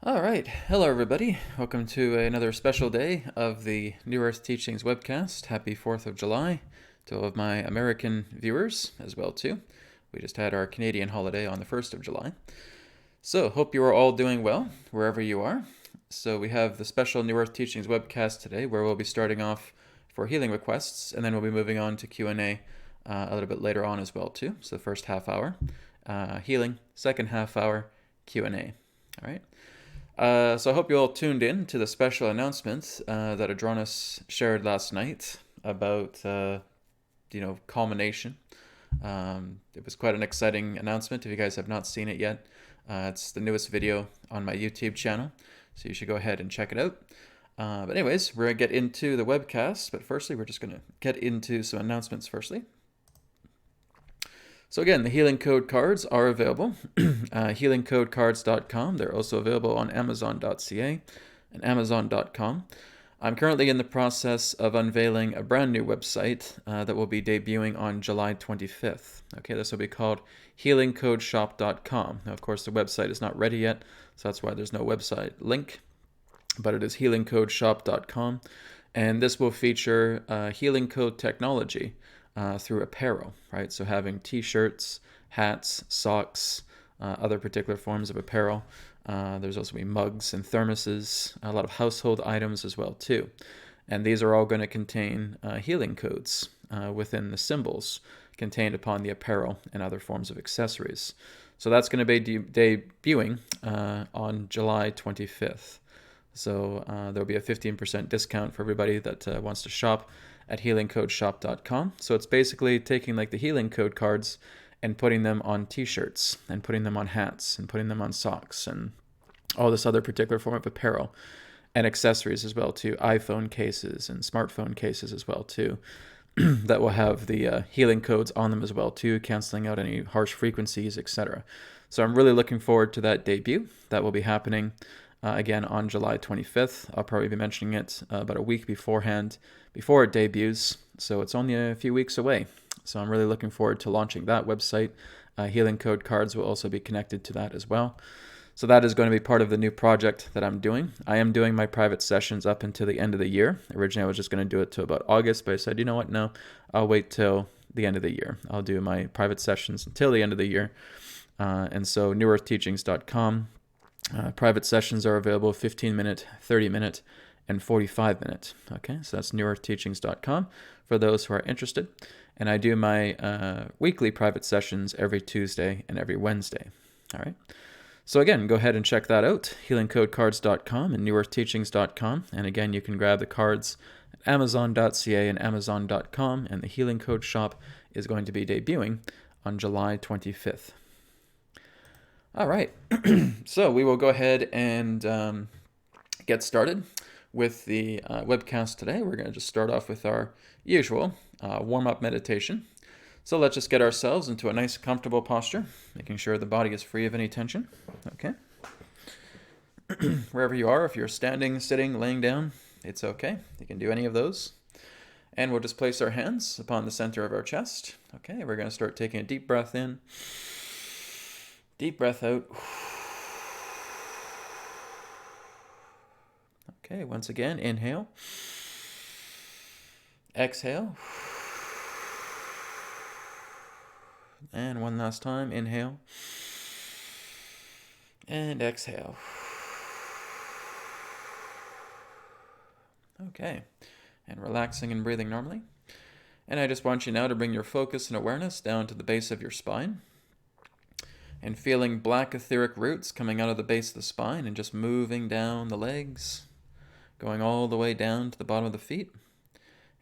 All right. Hello, everybody. Welcome to another special day of the New Earth Teachings Webcast. Happy 4th of July to all of my American viewers as well, too. We just had our Canadian holiday on the 1st of July. So, hope you are all doing well, wherever you are. So, we have the special New Earth Teachings Webcast today, where we'll be starting off for healing requests, and then we'll be moving on to Q&A a little bit later on as well, too. So, the first half hour, healing, second half hour, Q&A. All right. So I hope you all tuned in to the special announcement that Adronis shared last night about, culmination. It was quite an exciting announcement. If you guys have not seen it yet, it's the newest video on my YouTube channel, so you should go ahead and check it out. But anyways, we're going to get into the webcast, but firstly, we're just going to get into some announcements firstly. So again, the healing code cards are available, healingcodecards.com. They're also available on amazon.ca and amazon.com. I'm currently in the process of unveiling a brand new website that will be debuting on July 25th. Okay, this will be called healingcodeshop.com. Now, of course, the website is not ready yet, so that's why there's no website link, but it is healingcodeshop.com, and this will feature healing code technology through apparel, right? So having t-shirts, hats, socks, other particular forms of apparel. There's also be mugs and thermoses, a lot of household items as well too. And these are all going to contain healing codes within the symbols contained upon the apparel and other forms of accessories. So that's going to be debuting on July 25th. So there'll be a 15% discount for everybody that wants to shop at healingcodeshop.com. So it's basically taking like the healing code cards and putting them on t-shirts and putting them on hats and putting them on socks and all this other particular form of apparel and accessories as well too, iPhone cases and smartphone cases as well too, that will have the healing codes on them as well too, canceling out any harsh frequencies, etc. So I'm really looking forward to that debut. That will be happening again on July 25th. I'll probably be mentioning it about a week beforehand, before it debuts. So it's only a few weeks away. So I'm really looking forward to launching that website. Healing code cards will also be connected to that as well. So that is going to be part of the new project that I'm doing. I am doing my private sessions up until the end of the year. Originally, I was just going to do it to about August, but I said, you know what? No, I'll wait till the end of the year. I'll do my private sessions until the end of the year. And so newearthteachings.com. Private sessions are available 15-minute, 30-minute, and 45-minute. Okay, so that's newearthteachings.com for those who are interested. And I do my weekly private sessions every Tuesday and every Wednesday. All right. So again, go ahead and check that out, healingcodecards.com and newearthteachings.com. And again, you can grab the cards at amazon.ca and amazon.com. And the Healing Code Shop is going to be debuting on July 25th. All right, so we will go ahead and get started with the webcast today. We're going to just start off with our usual warm-up meditation. So let's just get ourselves into a nice, comfortable posture, making sure the body is free of any tension. Okay. Wherever you are, if you're standing, sitting, laying down, it's okay. You can do any of those. And we'll just place our hands upon the center of our chest. Okay, we're going to start taking a deep breath in. Deep breath out. Okay, once again, inhale. Exhale. And one last time, inhale. And exhale. Okay, and relaxing and breathing normally. And I just want you now to bring your focus and awareness down to the base of your spine. And feeling black etheric roots coming out of the base of the spine and just moving down the legs, going all the way down to the bottom of the feet.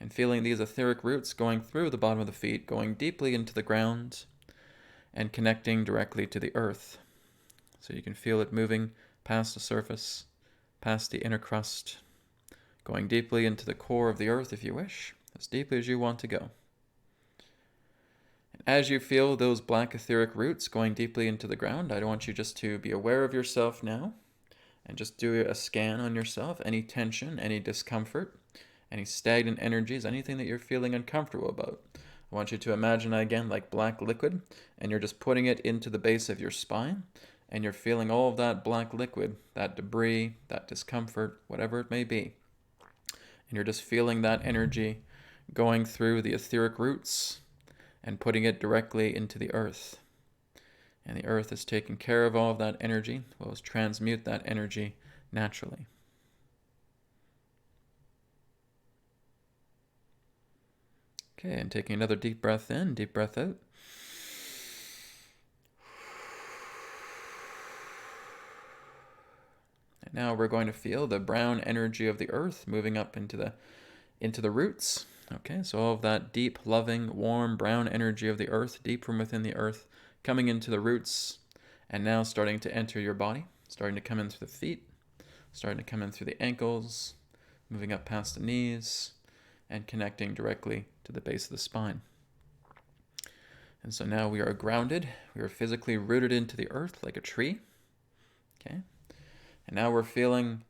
And feeling these etheric roots going through the bottom of the feet, going deeply into the ground and connecting directly to the earth. So you can feel it moving past the surface, past the inner crust, going deeply into the core of the earth if you wish, as deeply as you want to go. As you feel those black etheric roots going deeply into the ground, I want you just to be aware of yourself now and just do a scan on yourself, any tension, any discomfort, any stagnant energies, anything that you're feeling uncomfortable about. I want you to imagine again like black liquid, and you're just putting it into the base of your spine and you're feeling all of that black liquid, that debris, that discomfort, whatever it may be. And you're just feeling that energy going through the etheric roots and putting it directly into the earth. And the earth is taking care of all of that energy, will transmute that energy naturally. Okay, and taking another deep breath in, deep breath out. And now we're going to feel the brown energy of the earth moving up into the roots. Okay, so all of that deep, loving, warm, brown energy of the earth, deep from within the earth, coming into the roots, and now starting to enter your body, starting to come in through the feet, starting to come in through the ankles, moving up past the knees, and connecting directly to the base of the spine. And so now we are grounded, we are physically rooted into the earth like a tree. Okay, and now we're feeling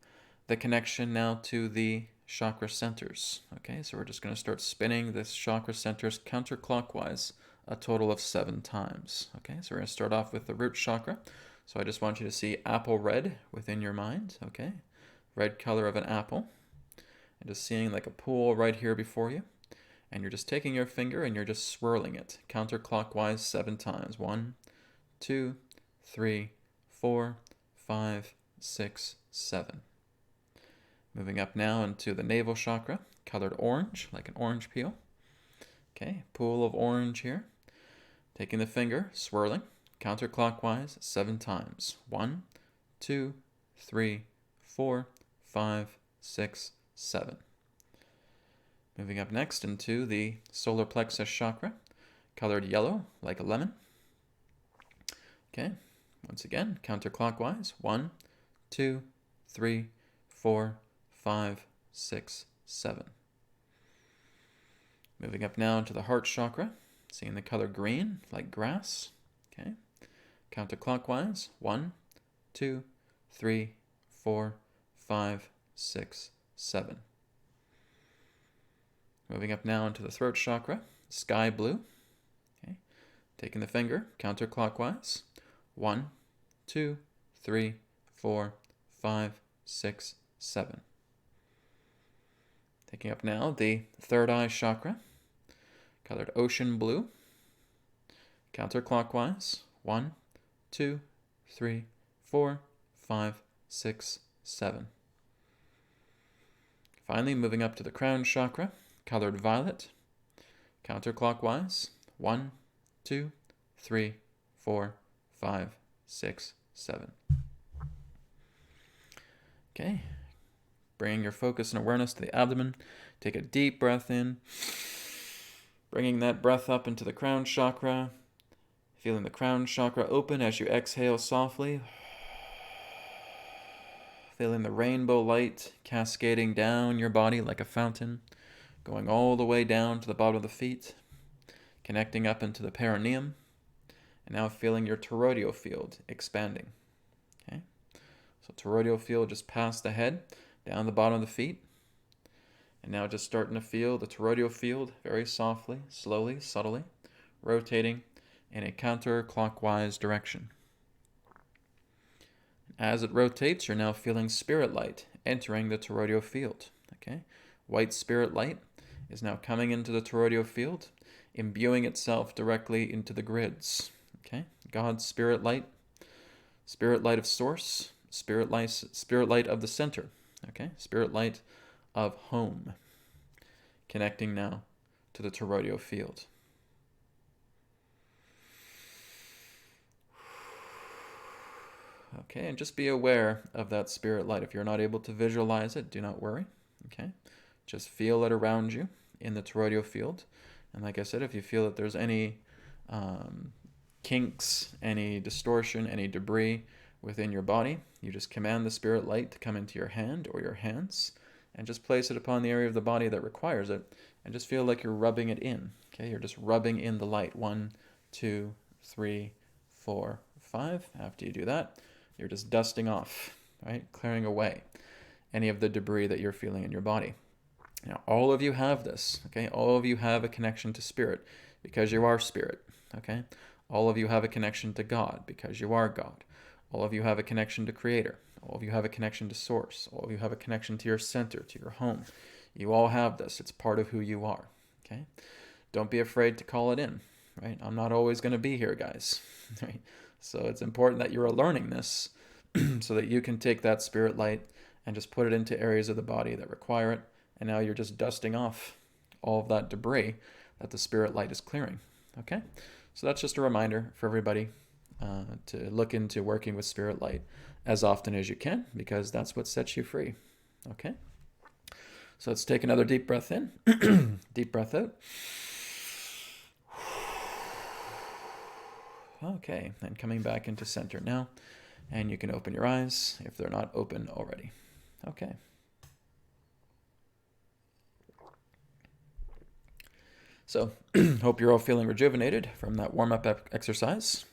the connection now to the chakra centers. Okay, so we're just going to start spinning this chakra centers counterclockwise a total of 7 times. Okay, so we're going to start off with the root chakra. So I just want you to see apple red within your mind. Okay, red color of an apple. And just seeing like a pool right here before you. And you're just taking your finger and you're just swirling it counterclockwise 7 times. 1, 2, 3, 4, 5, 6, 7. Moving up now into the navel chakra, colored orange, like an orange peel. Okay, pool of orange here. Taking the finger, swirling, counterclockwise 7 times. 1, 2, 3, 4, 5, 6, 7. Moving up next into the solar plexus chakra, colored yellow, like a lemon. Okay, once again, counterclockwise. 1, 2, 3, 4, 5, 6, 7. Moving up now into the heart chakra, seeing the color green, like grass. Okay, counterclockwise. 1, 2, 3, 4, 5, 6, 7. Moving up now into the throat chakra, sky blue. Okay, taking the finger, counterclockwise. 1, 2, 3, 4, 5, 6, 7. Taking up now the third eye chakra, colored ocean blue. Counterclockwise. 1, 2, 3, 4, 5, 6, 7. Finally, moving up to the crown chakra, colored violet. Counterclockwise. 1, 2, 3, 4, 5, 6, 7. Okay. Bringing your focus and awareness to the abdomen. Take a deep breath in. Bringing that breath up into the crown chakra. Feeling the crown chakra open as you exhale softly. Feeling the rainbow light cascading down your body like a fountain. Going all the way down to the bottom of the feet. Connecting up into the perineum. And now feeling your toroidal field expanding. Okay? So toroidal field just past the head. Down the bottom of the feet. And now just starting to feel the toroidal field very softly, slowly, subtly, rotating in a counterclockwise direction. As it rotates, you're now feeling spirit light entering the toroidal field. Okay? White spirit light is now coming into the toroidal field, imbuing itself directly into the grids. Okay? God's spirit light of source, spirit light of the center. Okay, spirit light of home, connecting now to the toroidal field. Okay, and just be aware of that spirit light. If you're not able to visualize it, do not worry. Okay, just feel it around you in the toroidal field. And like I said, if you feel that there's any kinks, any distortion, any debris within your body, you just command the spirit light to come into your hand or your hands and just place it upon the area of the body that requires it and just feel like you're rubbing it in. Okay, you're just rubbing in the light. 1, 2, 3, 4, 5. After you do that, you're just dusting off, right? Clearing away any of the debris that you're feeling in your body. Now, all of you have this, okay? All of you have a connection to spirit because you are spirit, okay? All of you have a connection to God because you are God. All of you have a connection to Creator. All of you have a connection to Source. All of you have a connection to your center, to your home. You all have this. It's part of who you are. Okay? Don't be afraid to call it in. Right? I'm not always going to be here, guys. Right? So it's important that you're learning this so that you can take that spirit light and just put it into areas of the body that require it. And now you're just dusting off all of that debris that the spirit light is clearing. Okay? So that's just a reminder for everybody to look into working with spirit light as often as you can, because that's what sets you free. Okay? So let's take another deep breath in, deep breath out. Okay, and coming back into center now. And you can open your eyes if they're not open already. Okay. So, hope you're all feeling rejuvenated from that warm-up exercise.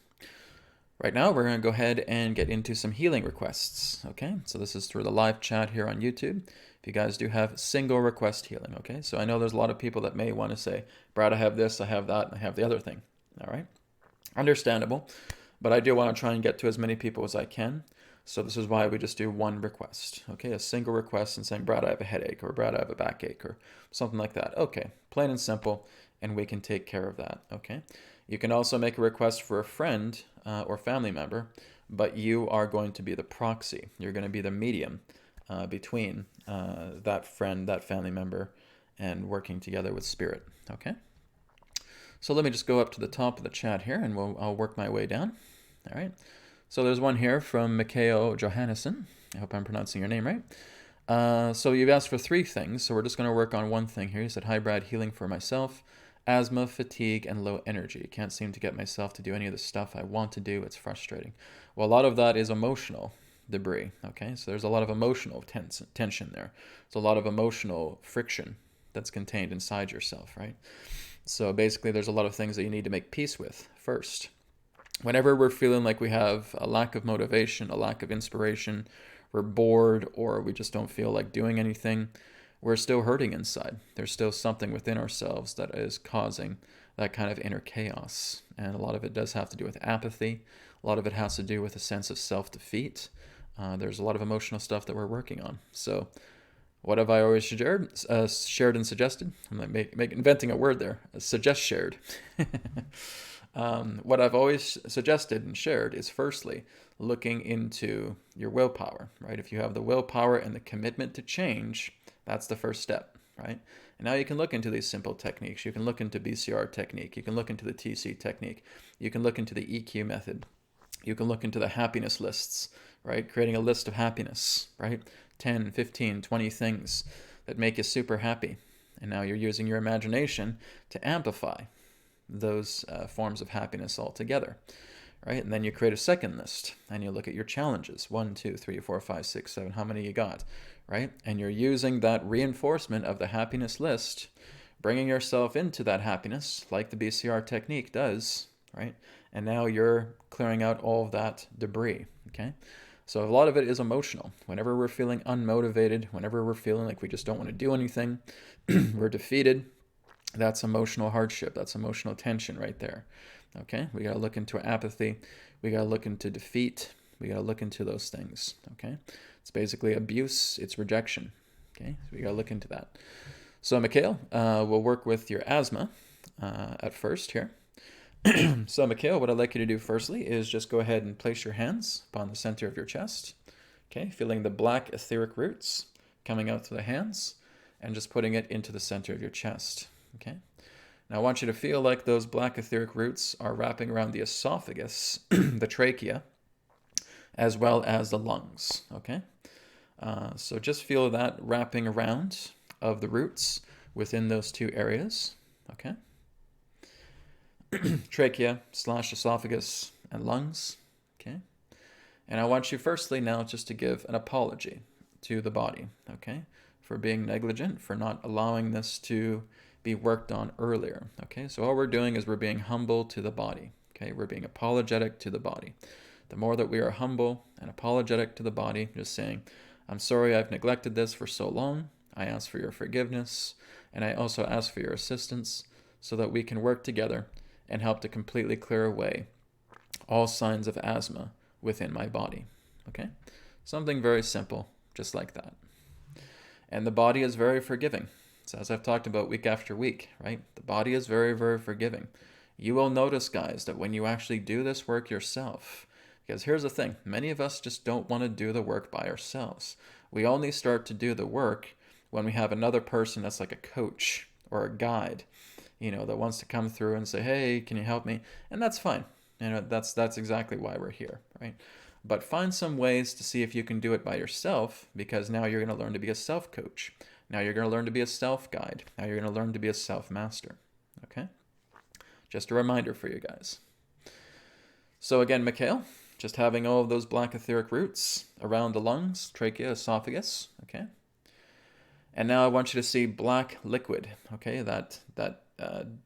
Right now, we're going to go ahead and get into some healing requests, okay? So this is through the live chat here on YouTube. If you guys do have single request healing, okay? So I know there's a lot of people that may want to say, Brad, I have this, I have that, and I have the other thing, all right? Understandable, but I do want to try and get to as many people as I can. So this is why we just do one request, okay? A single request and saying, Brad, I have a headache, or Brad, I have a backache, or something like that. Okay, plain and simple, and we can take care of that, okay? You can also make a request for a friend or family member, but you are going to be the proxy. You're going to be the medium between that friend, that family member, and working together with spirit, okay? So let me just go up to the top of the chat here, and I'll work my way down. All right. So there's one here from Mikhail Johannesson. I hope I'm pronouncing your name right. So you've asked for 3 things, so we're just going to work on one thing here. You said, hi, Brad, healing for myself, asthma, fatigue, and low energy. Can't seem to get myself to do any of the stuff I want to do. It's frustrating. Well, a lot of that is emotional debris, okay? So there's a lot of emotional tension there. There's a lot of emotional friction that's contained inside yourself, right? So basically, there's a lot of things that you need to make peace with first. Whenever we're feeling like we have a lack of motivation, a lack of inspiration, we're bored, or we just don't feel like doing anything, we're still hurting inside. There's still something within ourselves that is causing that kind of inner chaos. And a lot of it does have to do with apathy. A lot of it has to do with a sense of self-defeat. There's a lot of emotional stuff that we're working on. So what have I always shared and suggested? I'm like inventing a word there. Suggest shared. What I've always suggested and shared is firstly, looking into your willpower, right? If you have the willpower and the commitment to change, that's the first step, right? And now you can look into these simple techniques. You can look into BCR technique. You can look into the TC technique. You can look into the EQ method. You can look into the happiness lists, right? Creating a list of happiness, right? 10, 15, 20 things that make you super happy. And now you're using your imagination to amplify those forms of happiness altogether, right? And then you create a second list and you look at your challenges. 1, 2, 3, 4, 5, 6, 7, how many you got, right? And you're using that reinforcement of the happiness list, bringing yourself into that happiness like the BCR technique does, right? And now you're clearing out all of that debris, okay? So a lot of it is emotional. Whenever we're feeling unmotivated, whenever we're feeling like we just don't want to do anything, we're defeated, that's emotional hardship. That's emotional tension right there. Okay? We got to look into apathy. We got to look into defeat. We got to look into those things. Okay? It's basically abuse. It's rejection. Okay? So we got to look into that. So Mikhail, we'll work with your asthma at first here. So Mikhail, what I'd like you to do firstly is just go ahead and place your hands upon the center of your chest. Okay? Feeling the black etheric roots coming out through the hands and just putting it into the center of your chest. Okay. Now I want you to feel like those black etheric roots are wrapping around the esophagus, the trachea, as well as the lungs. Okay. So just feel that wrapping around of the roots within those 2 areas. Okay. Trachea / esophagus and lungs. Okay. And I want you firstly now just to give an apology to the body. Okay. For being negligent, for not allowing this to be worked on earlier. Okay, so all we're doing is we're being humble to the body. Okay, we're being apologetic to the body. The more that we are humble and apologetic to the body, just saying, I'm sorry I've neglected this for so long. I ask for your forgiveness, and I also ask for your assistance so that we can work together and help to completely clear away all signs of asthma within my body. Okay? Something very simple, just like that. And the body is very forgiving. So as I've talked about week after week, right? The body is very, very forgiving. You will notice, guys, that when you actually do this work yourself, because here's the thing, many of us just don't want to do the work by ourselves. We only start to do the work when we have another person that's like a coach or a guide, that wants to come through and say, hey, can you help me? And that's fine. That's exactly why we're here, right? But find some ways to see if you can do it by yourself, because now you're going to learn to be a self-coach. Now you're going to learn to be a self-guide. Now you're going to learn to be a self-master, okay? Just a reminder for you guys. So again, Mikhail, just having all of those black etheric roots around the lungs, trachea, esophagus, okay? And now I want you to see black liquid, okay? That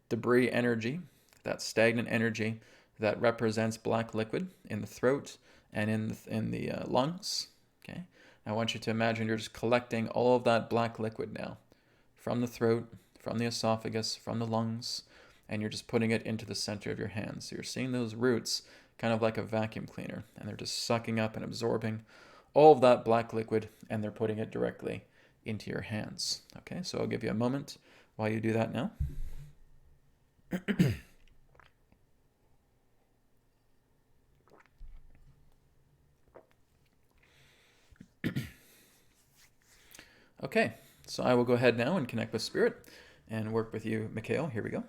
debris energy, that stagnant energy that represents black liquid in the throat and in the lungs, okay? I want you to imagine you're just collecting all of that black liquid now from the throat, from the esophagus, from the lungs, and you're just putting it into the center of your hands. So you're seeing those roots kind of like a vacuum cleaner, and they're just sucking up and absorbing all of that black liquid, and they're putting it directly into your hands. Okay, so I'll give you a moment while you do that now. Okay, so I will go ahead now and connect with Spirit and work with you, Mikhail. Here we go.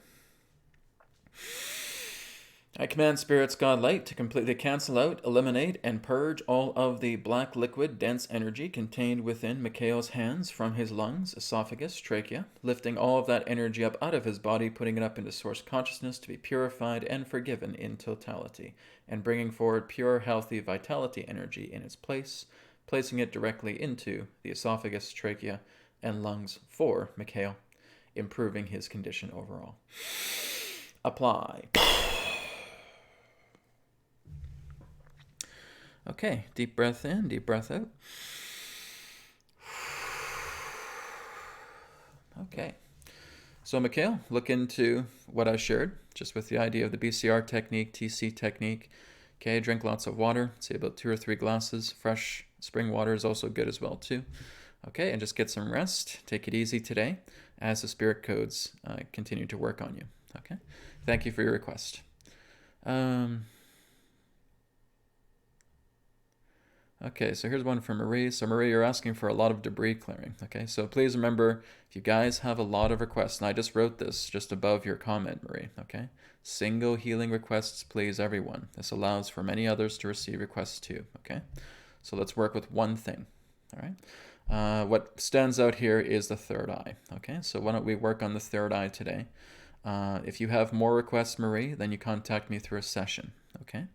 I command Spirit's God Light to completely cancel out, eliminate, and purge all of the black liquid dense energy contained within Mikhail's hands from his lungs, esophagus, trachea, lifting all of that energy up out of his body, putting it up into source consciousness to be purified and forgiven in totality, and bringing forward pure, healthy vitality energy in its place, placing it directly into the esophagus, trachea, and lungs for Mikhail, improving his condition overall. Apply. Okay, deep breath in, deep breath out. Okay, so Mikhail, look into what I shared, just with the idea of the BCR technique, TC technique. Okay, drink lots of water, say about 2 or 3 glasses. Fresh spring water is also good as well too. Okay, and just get some rest. Take it easy today as the spirit codes continue to work on you. Okay, thank you for your request. Okay, so here's one from Marie. So Marie, you're asking for a lot of debris clearing. Okay, so please remember, if you guys have a lot of requests, and I just wrote this just above your comment, Marie, okay? Single healing requests, please, everyone. This allows for many others to receive requests too, okay? So let's work with one thing, all right? What stands out here is the third eye, okay? So why don't we work on the third eye today? If you have more requests, Marie, then you contact me through a session, okay?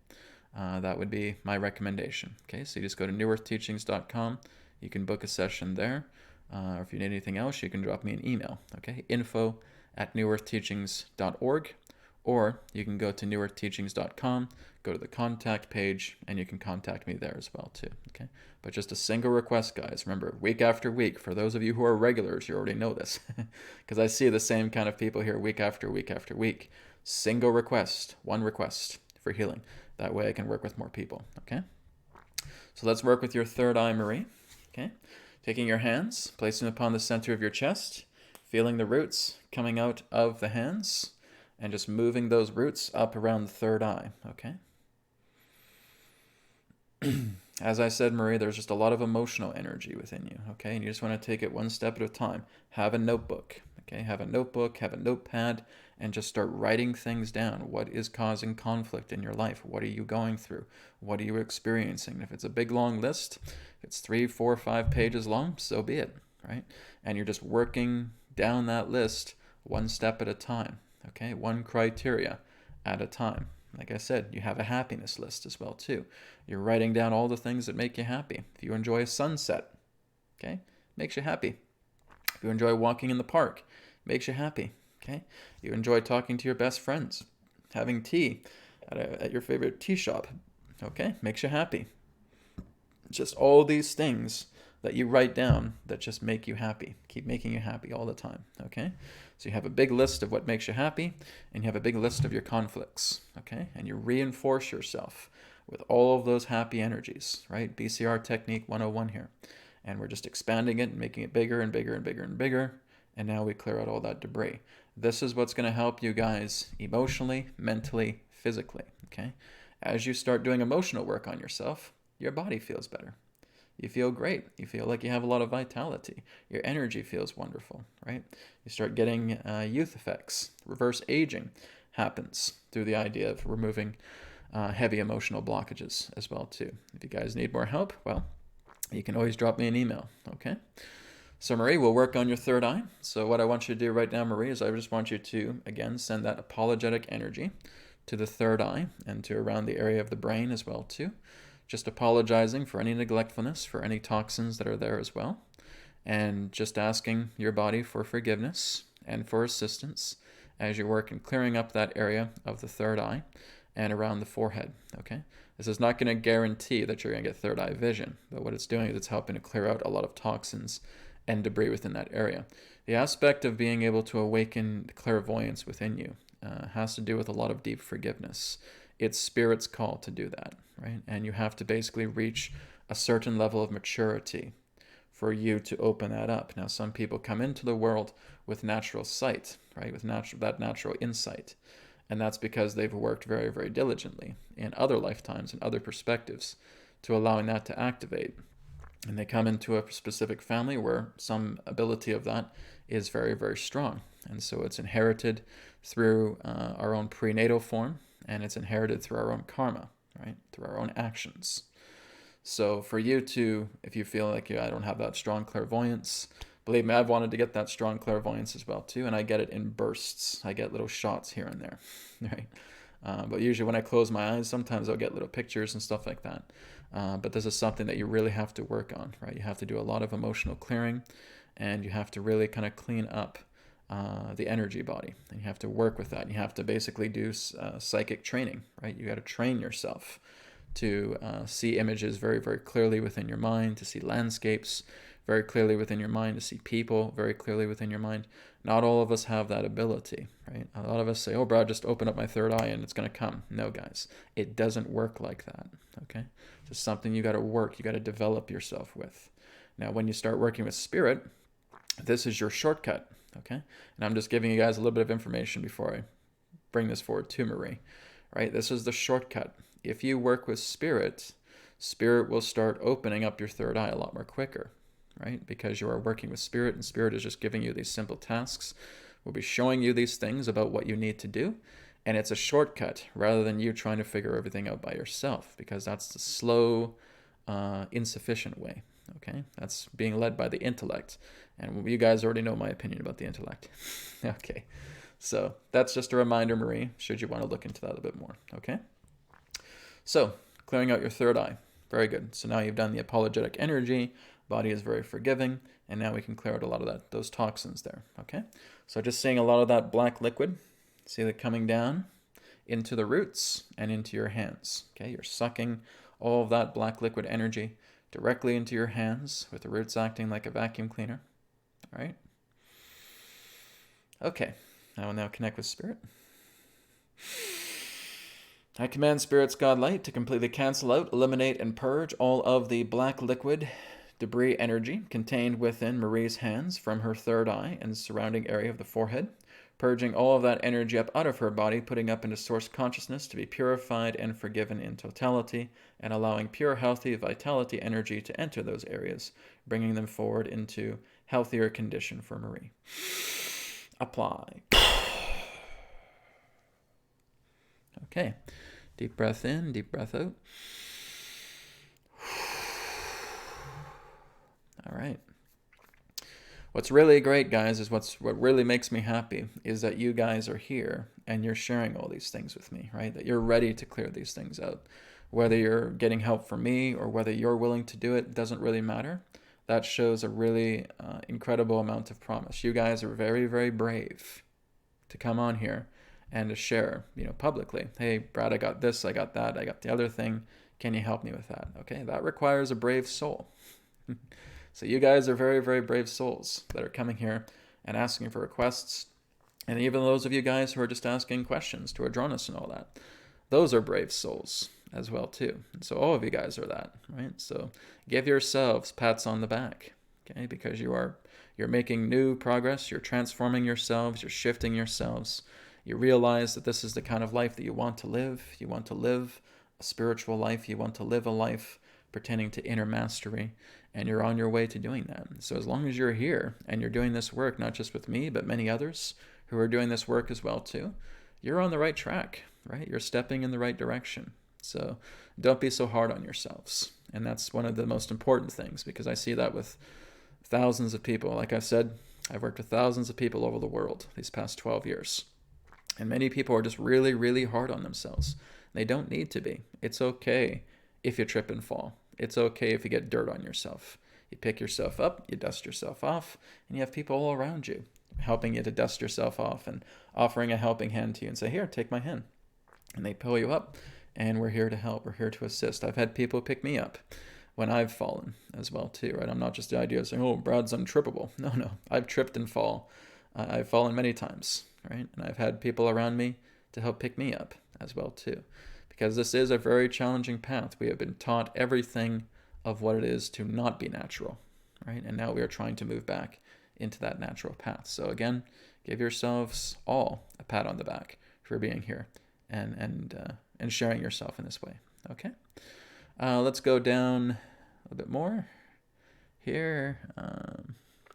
That would be my recommendation. Okay, so you just go to newearthteachings.com. You can book a session there. Or if you need anything else, you can drop me an email. Okay, info@newearthteachings.org. Or you can go to newearthteachings.com, go to the contact page, and you can contact me there as well too. Okay, but just a single request, guys. Remember, week after week. For those of you who are regulars, you already know this, because I see the same kind of people here week after week after week. Single request, one request for healing. That way I can work with more people, okay? So let's work with your third eye, Marie, okay? Taking your hands, placing them upon the center of your chest, feeling the roots coming out of the hands, and just moving those roots up around the third eye, okay? As I said, Marie, there's just a lot of emotional energy within you, okay? And you just want to take it one step at a time. Have a notebook, okay? Have a notebook, have a notepad, and just start writing things down. What is causing conflict in your life? What are you going through? What are you experiencing? If it's a big, long list, if it's 3, 4, 5 pages long, so be it, right? And you're just working down that list one step at a time, okay? One criteria at a time. Like I said, you have a happiness list as well, too. You're writing down all the things that make you happy. If you enjoy a sunset, okay, makes you happy. If you enjoy walking in the park, makes you happy. Okay, you enjoy talking to your best friends, having tea at your favorite tea shop. Okay, makes you happy. Just all these things that you write down that just make you happy, keep making you happy all the time. Okay, so you have a big list of what makes you happy, and you have a big list of your conflicts. Okay, and you reinforce yourself with all of those happy energies, right? BCR technique 101 here. And we're just expanding it and making it bigger and bigger and bigger and bigger. And now we clear out all that debris. This is what's going to help you guys emotionally, mentally, physically, okay? As you start doing emotional work on yourself, your body feels better. You feel great. You feel like you have a lot of vitality. Your energy feels wonderful, right? You start getting youth effects. Reverse aging happens through the idea of removing heavy emotional blockages as well too. If you guys need more help, well, you can always drop me an email, okay? So Marie, we'll work on your third eye. So what I want you to do right now, Marie, is I just want you to, again, send that apologetic energy to the third eye and to around the area of the brain as well too. Just apologizing for any neglectfulness, for any toxins that are there as well, and just asking your body for forgiveness and for assistance as you work in clearing up that area of the third eye and around the forehead, okay? This is not going to guarantee that you're going to get third eye vision, but what it's doing is it's helping to clear out a lot of toxins and debris within that area. The aspect of being able to awaken clairvoyance within you has to do with a lot of deep forgiveness. It's Spirit's call to do that, right? And you have to basically reach a certain level of maturity for you to open that up. Now, some people come into the world with natural sight, right? With that natural insight. And that's because they've worked very, very diligently in other lifetimes and other perspectives to allowing that to activate. And they come into a specific family where some ability of that is very, very strong. And so it's inherited through our own prenatal form, and it's inherited through our own karma, right? Through our own actions. So for you to, if you feel like I don't have that strong clairvoyance, believe me, I've wanted to get that strong clairvoyance as well too, and I get it in bursts. I get little shots here and there, right? But usually when I close my eyes, sometimes I'll get little pictures and stuff like that. But this is something that you really have to work on, right? You have to do a lot of emotional clearing, and you have to really kind of clean up the energy body, and you have to work with that. And you have to basically do psychic training, right? You got to train yourself to see images very, very clearly within your mind, to see landscapes very clearly within your mind, to see people very clearly within your mind. Not all of us have that ability, right? A lot of us say, oh, bro, just open up my third eye and it's going to come. No, guys, it doesn't work like that, okay? It's just something you got to work, you got to develop yourself with. Now, when you start working with Spirit, this is your shortcut, okay? And I'm just giving you guys a little bit of information before I bring this forward to Marie, right? This is the shortcut. If you work with Spirit, Spirit will start opening up your third eye a lot more quicker, right? Because you are working with Spirit, and Spirit is just giving you these simple tasks. We'll be showing you these things about what you need to do, and it's a shortcut rather than you trying to figure everything out by yourself, because that's the slow, insufficient way, okay? That's being led by the intellect, and you guys already know my opinion about the intellect. Okay, so that's just a reminder, Marie, should you want to look into that a bit more, okay? So, clearing out your third eye. Very good. So now you've done the apologetic energy, body is very forgiving, and now we can clear out a lot of those toxins there, okay? So just seeing a lot of that black liquid, see that coming down into the roots and into your hands, okay? You're sucking all of that black liquid energy directly into your hands with the roots acting like a vacuum cleaner, all right? Okay, I will now connect with Spirit. I command Spirit's God Light to completely cancel out, eliminate, and purge all of the black liquid debris energy contained within Marie's hands from her third eye and surrounding area of the forehead, purging all of that energy up out of her body, putting up into source consciousness to be purified and forgiven in totality, and allowing pure, healthy, vitality energy to enter those areas, bringing them forward into healthier condition for Marie. Apply. Okay, deep breath in, deep breath out. All right. What's really great, guys, is what really makes me happy is that you guys are here and you're sharing all these things with me, right? That you're ready to clear these things out. Whether you're getting help from me or whether you're willing to do it doesn't really matter. That shows a really incredible amount of promise. You guys are very, very brave to come on here and to share, publicly. Hey, Brad, I got this, I got that, I got the other thing. Can you help me with that? Okay, that requires a brave soul. So you guys are very, very brave souls that are coming here and asking for requests. And even those of you guys who are just asking questions to Adronis and all that. those are brave souls as well too. And so all of you guys are that, right? So give yourselves pats on the back, okay? Because you're making new progress, you're transforming yourselves, you're shifting yourselves. You realize that this is the kind of life that you want to live. You want to live a spiritual life. You want to live a life pertaining to inner mastery, and you're on your way to doing that. So as long as you're here and you're doing this work, not just with me, but many others who are doing this work as well too, you're on the right track, right? You're stepping in the right direction. So don't be so hard on yourselves. And that's one of the most important things, because I see that with thousands of people. Like I said, I've worked with thousands of people over the world these past 12 years. And many people are just really, really hard on themselves. They don't need to be. It's okay if you trip and fall. It's okay if you get dirt on yourself. You pick yourself up, you dust yourself off, and you have people all around you helping you to dust yourself off and offering a helping hand to you and say, here, take my hand. And they pull you up, and we're here to help. We're here to assist. I've had people pick me up when I've fallen as well too, right? I'm not just the idea of saying, oh, Brad's untrippable. No. I've tripped and fall. I've fallen many times, right? And I've had people around me to help pick me up as well too. Because this is a very challenging path. We have been taught everything of what it is to not be natural, right? And now we are trying to move back into that natural path. So again, give yourselves all a pat on the back for being here and sharing yourself in this way. Okay, let's go down a little bit more here.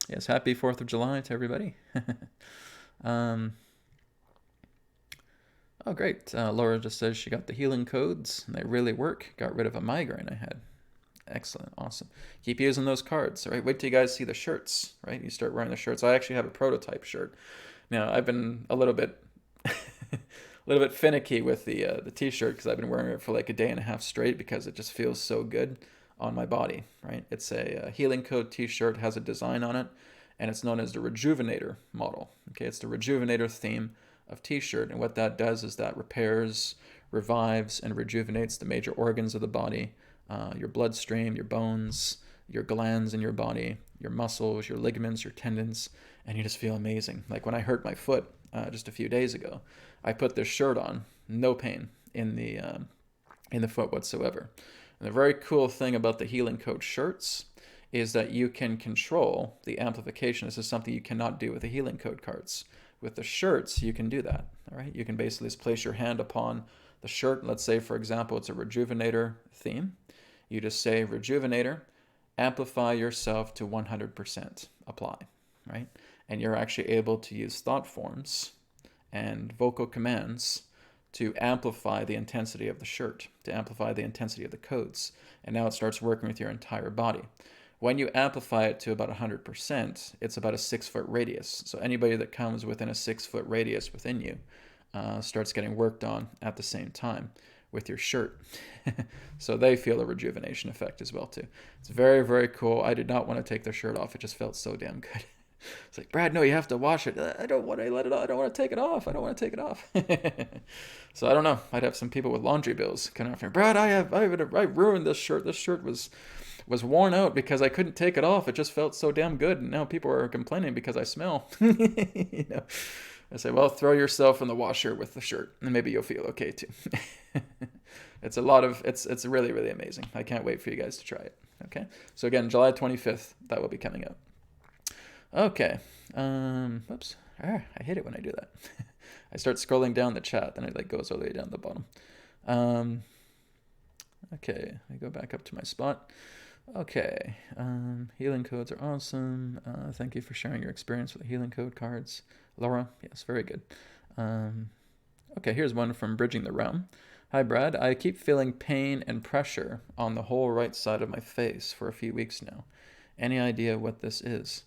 Yes, happy 4th of July to everybody. Oh, great. Laura just says she got the healing codes, and they really work. Got rid of a migraine I had. Excellent. Awesome. Keep using those cards, all right? Wait till you guys see the shirts, right? You start wearing the shirts. I actually have a prototype shirt. Now, I've been a little bit finicky with the t-shirt, because I've been wearing it for like a day and a half straight, because it just feels so good on my body, right? It's a healing code t-shirt, has a design on it, and it's known as the Rejuvenator model. Okay, it's the Rejuvenator theme of t-shirt, and what that does is that repairs, revives, and rejuvenates the major organs of the body, your bloodstream, your bones, your glands in your body, your muscles, your ligaments, your tendons, and you just feel amazing. Like when I hurt my foot just a few days ago, I put this shirt on, no pain in the foot whatsoever. And the very cool thing about the Healing Code shirts is that you can control the amplification. This is something you cannot do with the Healing Code cards. With the shirts, you can do that, all right? You can basically just place your hand upon the shirt. Let's say, for example, it's a Rejuvenator theme. You just say, Rejuvenator, amplify yourself to 100%, apply, right? And you're actually able to use thought forms and vocal commands to amplify the intensity of the shirt, to amplify the intensity of the codes. And now it starts working with your entire body. When you amplify it to about 100%, it's about a 6-foot radius. So anybody that comes within a 6-foot radius within you starts getting worked on at the same time with your shirt. So they feel a rejuvenation effect as well too. It's very, very cool. I did not want to take their shirt off. It just felt so damn good. It's like, Brad, no, you have to wash it. I don't want to let it off. I don't want to take it off. I don't want to take it off. So I don't know. I'd have some people with laundry bills coming after me. Brad, I ruined this shirt. This shirt was worn out because I couldn't take it off. It just felt so damn good. And now people are complaining because I smell. You know, I say, well, throw yourself in the washer with the shirt and maybe you'll feel okay too. It's really, really amazing. I can't wait for you guys to try it. Okay. So again, July 25th, that will be coming out. Okay. Oops. I hate it when I do that. I start scrolling down the chat, then it goes all the way down the bottom. Okay. I go back up to my spot. Okay. Healing codes are awesome. Thank you for sharing your experience with the healing code cards. Laura, yes, very good. Okay, here's one from Bridging the Realm. Hi, Brad. I keep feeling pain and pressure on the whole right side of my face for a few weeks now. Any idea what this is?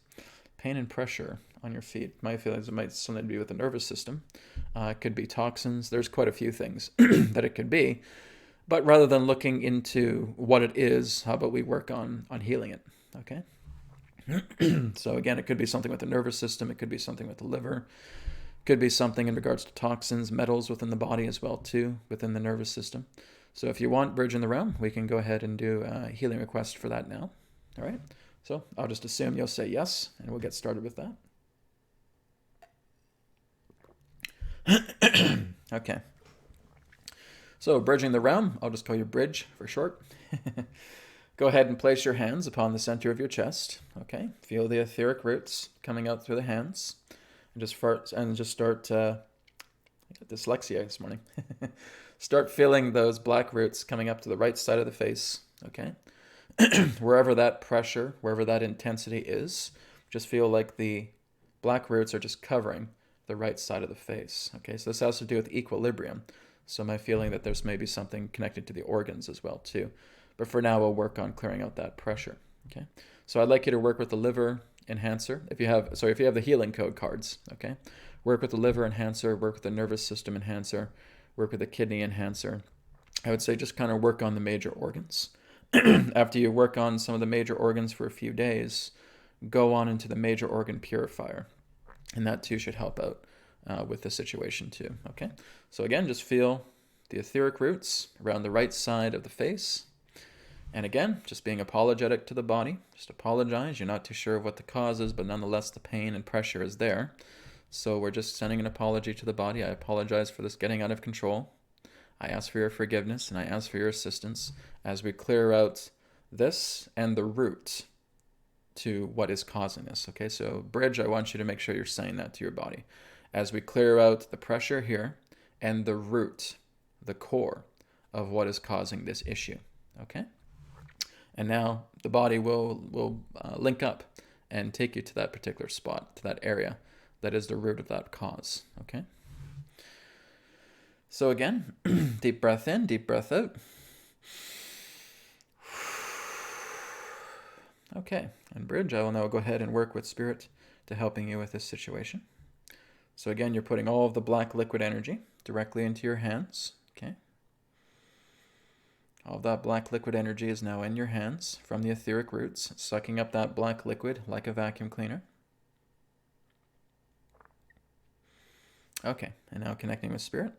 Pain and pressure on your feet. My feelings, it might something to do with the nervous system. It could be toxins. There's quite a few things that it could be. But rather than looking into what it is, how about we work on healing it, okay? So again, it could be something with the nervous system. It could be something with the liver. It could be something in regards to toxins, metals within the body as well too, within the nervous system. So if you want Bridge in the Realm, we can go ahead and do a healing request for that now, all right? So I'll just assume you'll say yes, and we'll get started with that. Okay. So, bridging the realm, I'll just call you Bridge for short. Go ahead and place your hands upon the center of your chest. Okay, feel the etheric roots coming out through the hands. And just start. I got dyslexia this morning. Start feeling those black roots coming up to the right side of the face. Okay, wherever that pressure, wherever that intensity is, just feel like the black roots are just covering the right side of the face. Okay, so this has to do with equilibrium. So my feeling that there's maybe something connected to the organs as well too. But for now, we'll work on clearing out that pressure. Okay, so I'd like you to work with the liver enhancer. If you have the healing code cards, okay, work with the liver enhancer, work with the nervous system enhancer, work with the kidney enhancer. I would say just kind of work on the major organs. After you work on some of the major organs for a few days, go on into the major organ purifier. And that too should help out with the situation too. Okay, so again, just feel the etheric roots around the right side of the face. And again, just being apologetic to the body. Just apologize. You're not too sure of what the cause is, but nonetheless, the pain and pressure is there. So we're just sending an apology to the body. I apologize for this getting out of control. I ask for your forgiveness and I ask for your assistance as we clear out this and the root to what is causing this. Okay, so Bridge, I want you to make sure you're saying that to your body. As we clear out the pressure here and the root, the core of what is causing this issue. Okay? And now the body will link up and take you to that particular spot, to that area that is the root of that cause. Okay? So again, deep breath in, deep breath out. Okay, and Bridge, I will now go ahead and work with Spirit to helping you with this situation. So again, you're putting all of the black liquid energy directly into your hands. Okay. All of that black liquid energy is now in your hands from the etheric roots, sucking up that black liquid like a vacuum cleaner. Okay, and now connecting with Spirit.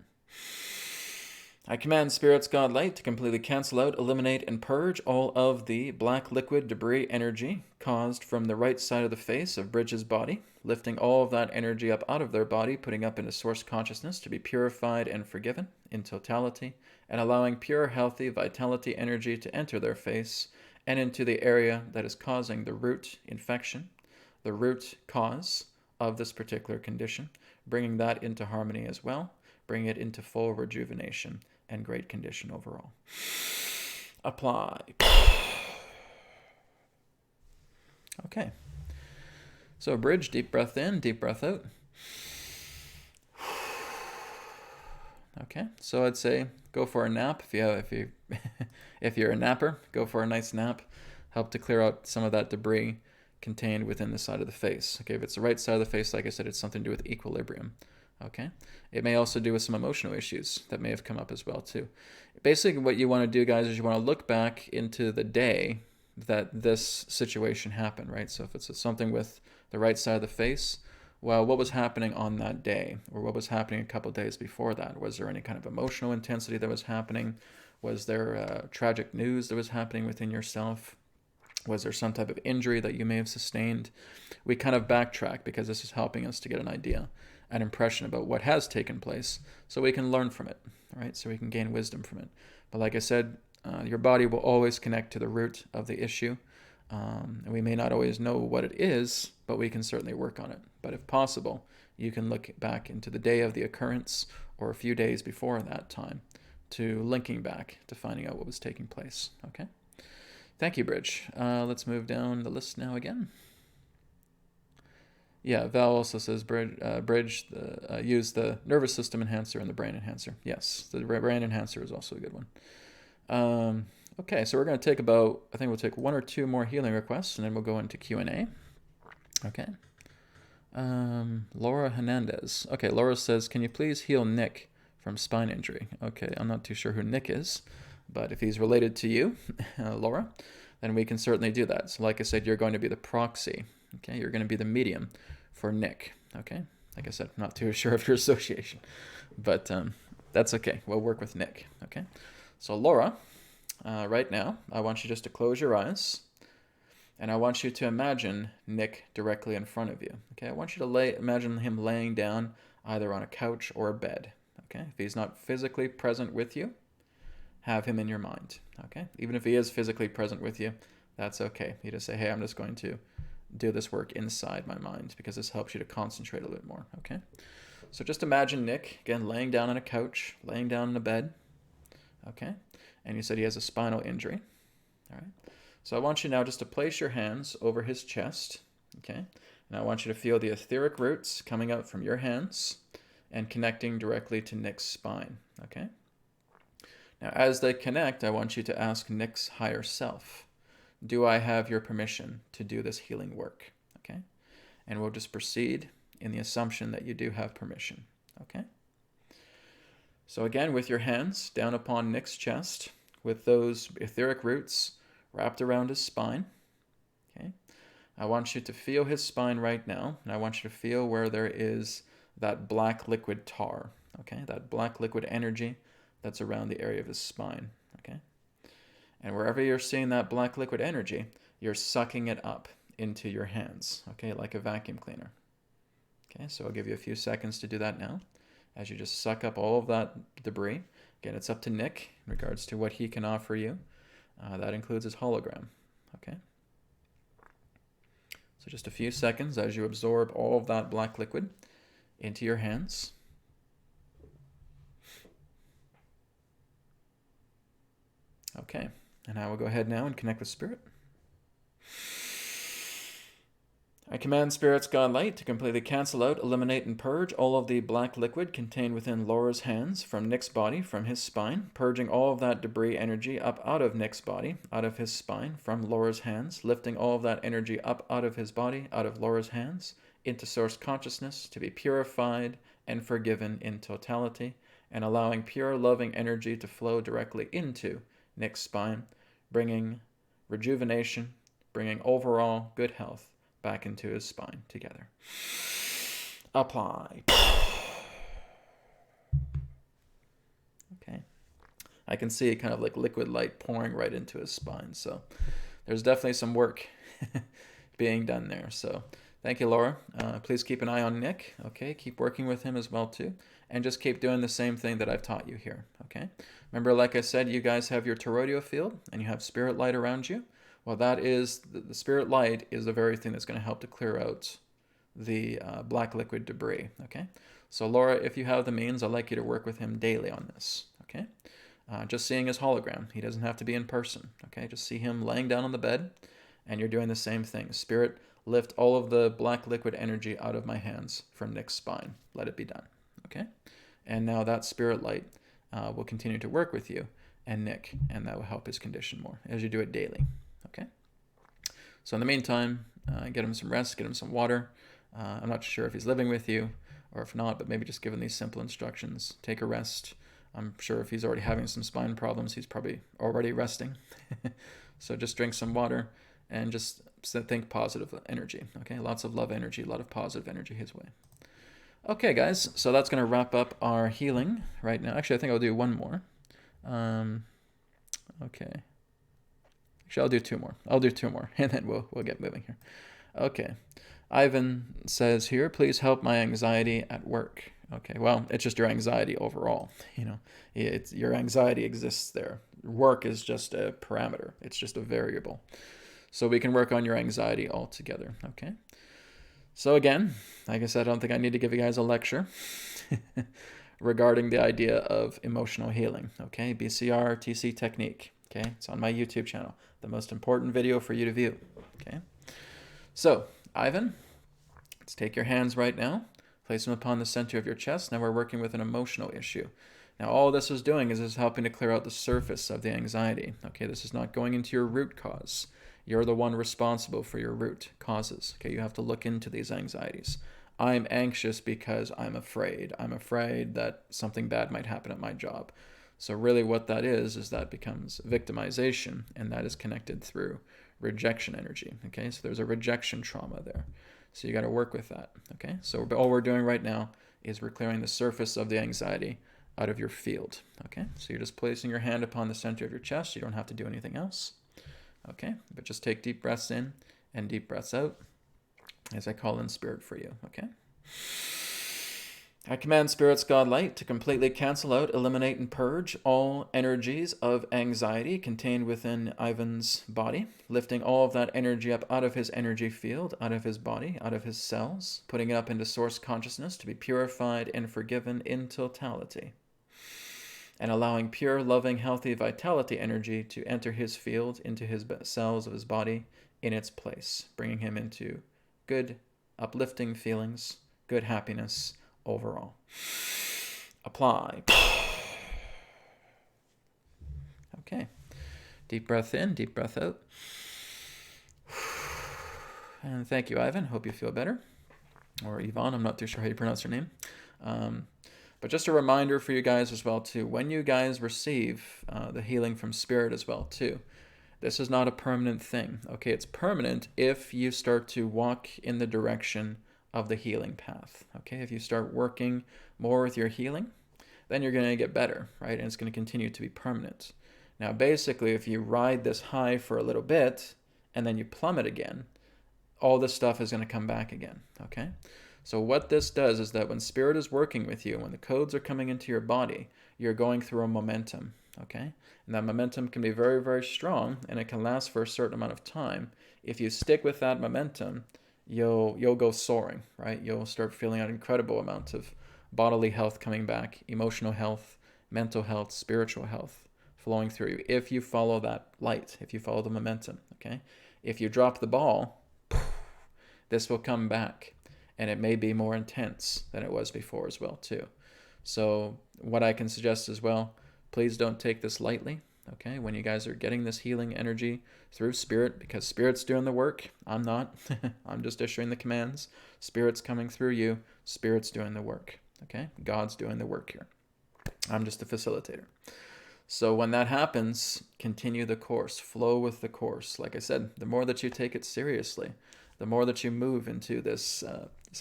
I command Spirit's God Light to completely cancel out, eliminate, and purge all of the black liquid debris energy caused from the right side of the face of Bridge's body, lifting all of that energy up out of their body, putting up into source consciousness to be purified and forgiven in totality, and allowing pure, healthy, vitality energy to enter their face and into the area that is causing the root infection, the root cause of this particular condition, bringing that into harmony as well, bringing it into full rejuvenation and great condition overall. Apply. Okay. So Bridge, deep breath in, deep breath out. Okay. So I'd say go for a nap if you're a napper, go for a nice nap. Help to clear out some of that debris contained within the side of the face. Okay, if it's the right side of the face, like I said, it's something to do with equilibrium. Okay, it may also do with some emotional issues that may have come up as well too. Basically, what you want to do, guys, is you want to look back into the day that this situation happened, right? So if it's something with the right side of the face, well, what was happening on that day, or what was happening a couple of days before that? Was there any kind of emotional intensity that was happening? Was there tragic news that was happening within yourself? Was there some type of injury that you may have sustained? We kind of backtrack because this is helping us to get an idea, an impression about what has taken place, so we can learn from it, right? So we can gain wisdom from it. But like I said, your body will always connect to the root of the issue. And we may not always know what it is, but we can certainly work on it. But if possible, you can look back into the day of the occurrence or a few days before that time to linking back to finding out what was taking place. Okay? Thank you, Bridge. Let's move down the list now again. Yeah, Val also says Bridge use the nervous system enhancer and the brain enhancer. Yes, the brain enhancer is also a good one. Okay, so we're going to take I think we'll take one or two more healing requests, and then we'll go into Q&A. Okay. Laura Hernandez. Okay, Laura says, can you please heal Nick from spine injury? Okay, I'm not too sure who Nick is, but if he's related to you, Laura, then we can certainly do that. So like I said, you're going to be the proxy. Okay, you're going to be the medium for Nick. Okay, like I said, I'm not too sure of your association, but that's okay. We'll work with Nick. Okay, so Laura, right now, I want you just to close your eyes, and I want you to imagine Nick directly in front of you. Okay, I want you to imagine him laying down either on a couch or a bed. Okay, if he's not physically present with you, have him in your mind, okay? Even if he is physically present with you, that's okay. You just say, hey, I'm just going to do this work inside my mind because this helps you to concentrate a little more, okay? So just imagine Nick, again, laying down on a couch, laying down in a bed, okay? And you said he has a spinal injury, all right? So I want you now just to place your hands over his chest, okay? And I want you to feel the etheric roots coming out from your hands and connecting directly to Nick's spine, okay? Now, as they connect, I want you to ask Nick's higher self, do I have your permission to do this healing work, okay? And we'll just proceed in the assumption that you do have permission, okay? So again, with your hands down upon Nick's chest, with those etheric roots wrapped around his spine, okay? I want you to feel his spine right now, and I want you to feel where there is that black liquid tar, okay? That black liquid energy that's around the area of his spine, okay? And wherever you're seeing that black liquid energy, you're sucking it up into your hands, okay, like a vacuum cleaner. Okay, so I'll give you a few seconds to do that now, as you just suck up all of that debris. Again, it's up to Nick in regards to what he can offer you. That includes his hologram, okay? So just a few seconds as you absorb all of that black liquid into your hands. Okay, and I will go ahead now and connect with Spirit. I command Spirit's God Light to completely cancel out, eliminate, and purge all of the black liquid contained within Laura's hands from Nick's body, from his spine, purging all of that debris energy up out of Nick's body, out of his spine, from Laura's hands, lifting all of that energy up out of his body, out of Laura's hands, into source consciousness to be purified and forgiven in totality, and allowing pure, loving energy to flow directly into Nick's spine, bringing rejuvenation, bringing overall good health back into his spine together. Apply. Okay. I can see kind of like liquid light pouring right into his spine. So there's definitely some work being done there. So thank you, Laura. Please keep an eye on Nick. Okay. Keep working with him as well, too. And just keep doing the same thing that I've taught you here. Okay. Remember, like I said, you guys have your toroidal field and you have spirit light around you. Well, that is, the spirit light is the very thing that's going to help to clear out the black liquid debris, okay? So Laura, if you have the means, I'd like you to work with him daily on this, okay? Just seeing his hologram. He doesn't have to be in person, okay? Just see him laying down on the bed, and you're doing the same thing. Spirit, lift all of the black liquid energy out of my hands from Nick's spine. Let it be done, okay? And now that spirit light will continue to work with you and Nick, and that will help his condition more as you do it daily. Okay, so in the meantime, get him some rest, get him some water. I'm not sure if he's living with you or if not, but maybe just give him these simple instructions. Take a rest. I'm sure if he's already having some spine problems, he's probably already resting. So just drink some water and just think positive energy. Okay, lots of love energy, a lot of positive energy his way. Okay, guys, so that's going to wrap up our healing right now. Actually, I think I'll do one more. Okay. Actually, I'll do two more. And then we'll get moving here. Okay. Ivan says here, please help my anxiety at work. Okay, well, it's just your anxiety overall. You know, your anxiety exists there. Work is just a parameter. It's just a variable. So we can work on your anxiety altogether. Okay. So again, like I said, I don't think I need to give you guys a lecture regarding the idea of emotional healing. Okay, BCR TC technique. Okay, it's on my YouTube channel. The most important video for you to view. Okay, so Ivan, let's take your hands right now, place them upon the center of your chest. Now we're working with an emotional issue. Now all this is doing is helping to clear out the surface of the anxiety. Okay, this is not going into your root cause. You're the one responsible for your root causes. Okay, you have to look into these anxieties. I'm anxious because I'm afraid. I'm afraid that something bad might happen at my job. So really what that is that becomes victimization, and that is connected through rejection energy, okay? So there's a rejection trauma there. So you got to work with that, okay? So all we're doing right now is we're clearing the surface of the anxiety out of your field, okay? So you're just placing your hand upon the center of your chest. You don't have to do anything else, okay? But just take deep breaths in and deep breaths out as I call in spirit for you, okay? I command Spirit's God Light to completely cancel out, eliminate, and purge all energies of anxiety contained within Ivan's body, lifting all of that energy up out of his energy field, out of his body, out of his cells, putting it up into source consciousness to be purified and forgiven in totality, and allowing pure, loving, healthy vitality energy to enter his field, into his cells of his body in its place, bringing him into good, uplifting feelings, good happiness, overall. Apply. Okay. Deep breath in, deep breath out. And thank you, Ivan. Hope you feel better. Or Yvonne, I'm not too sure how you pronounce your name. But just a reminder for you guys as well, too. When you guys receive the healing from Spirit as well, too, this is not a permanent thing. Okay, it's permanent if you start to walk in the direction of the healing path. Okay, if you start working more with your healing, then you're going to get better, right? And it's going to continue to be permanent. Now, basically, if you ride this high for a little bit and then you plummet again, all this stuff is going to come back again. Okay, so what this does is that when Spirit is working with you, when the codes are coming into your body, you're going through a momentum. Okay, and that momentum can be very, very strong, and it can last for a certain amount of time. If you stick with that momentum, you'll go soaring, right? You'll start feeling an incredible amount of bodily health coming back, emotional health, mental health, spiritual health flowing through you if you follow that light, if you follow the momentum. Okay, if you drop the ball, this will come back, and it may be more intense than it was before as well too. So what I can suggest as well, please don't take this lightly. Okay, when you guys are getting this healing energy through Spirit, because Spirit's doing the work, I'm not. I'm just issuing the commands. Spirit's coming through you. Spirit's doing the work. Okay, God's doing the work here. I'm just a facilitator. So when that happens, continue the course. Flow with the course. Like I said, the more that you take it seriously, the more that you move into this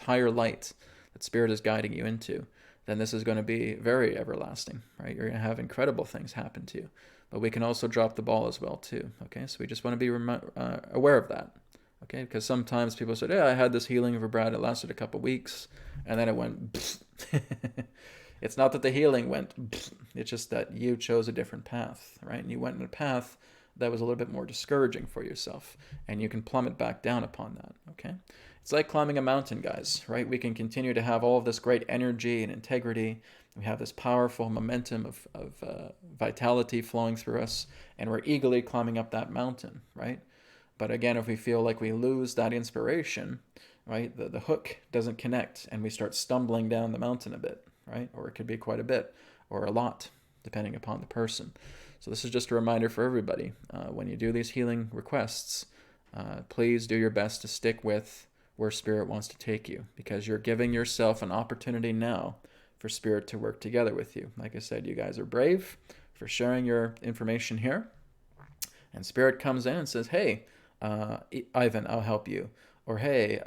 higher light that Spirit is guiding you into, then this is going to be very everlasting, right? You're going to have incredible things happen to you. But we can also drop the ball as well, too. Okay, so we just want to be aware of that. Okay, because sometimes people say, yeah, I had this healing for Brad. It lasted a couple weeks, and then it went. It's not that the healing went. It's just that you chose a different path, right? And you went in a path that was a little bit more discouraging for yourself, and you can plummet back down upon that. Okay, it's like climbing a mountain, guys, right? We can continue to have all of this great energy and integrity. We have this powerful momentum of vitality flowing through us, and we're eagerly climbing up that mountain, right? But again, if we feel like we lose that inspiration, right, the hook doesn't connect, and we start stumbling down the mountain a bit, right? Or it could be quite a bit, or a lot, depending upon the person. So this is just a reminder for everybody. When you do these healing requests, please do your best to stick with where Spirit wants to take you, because you're giving yourself an opportunity now for Spirit to work together with you. Like I said, you guys are brave for sharing your information here. And Spirit comes in and says, hey, Ivan, I'll help you. Or hey,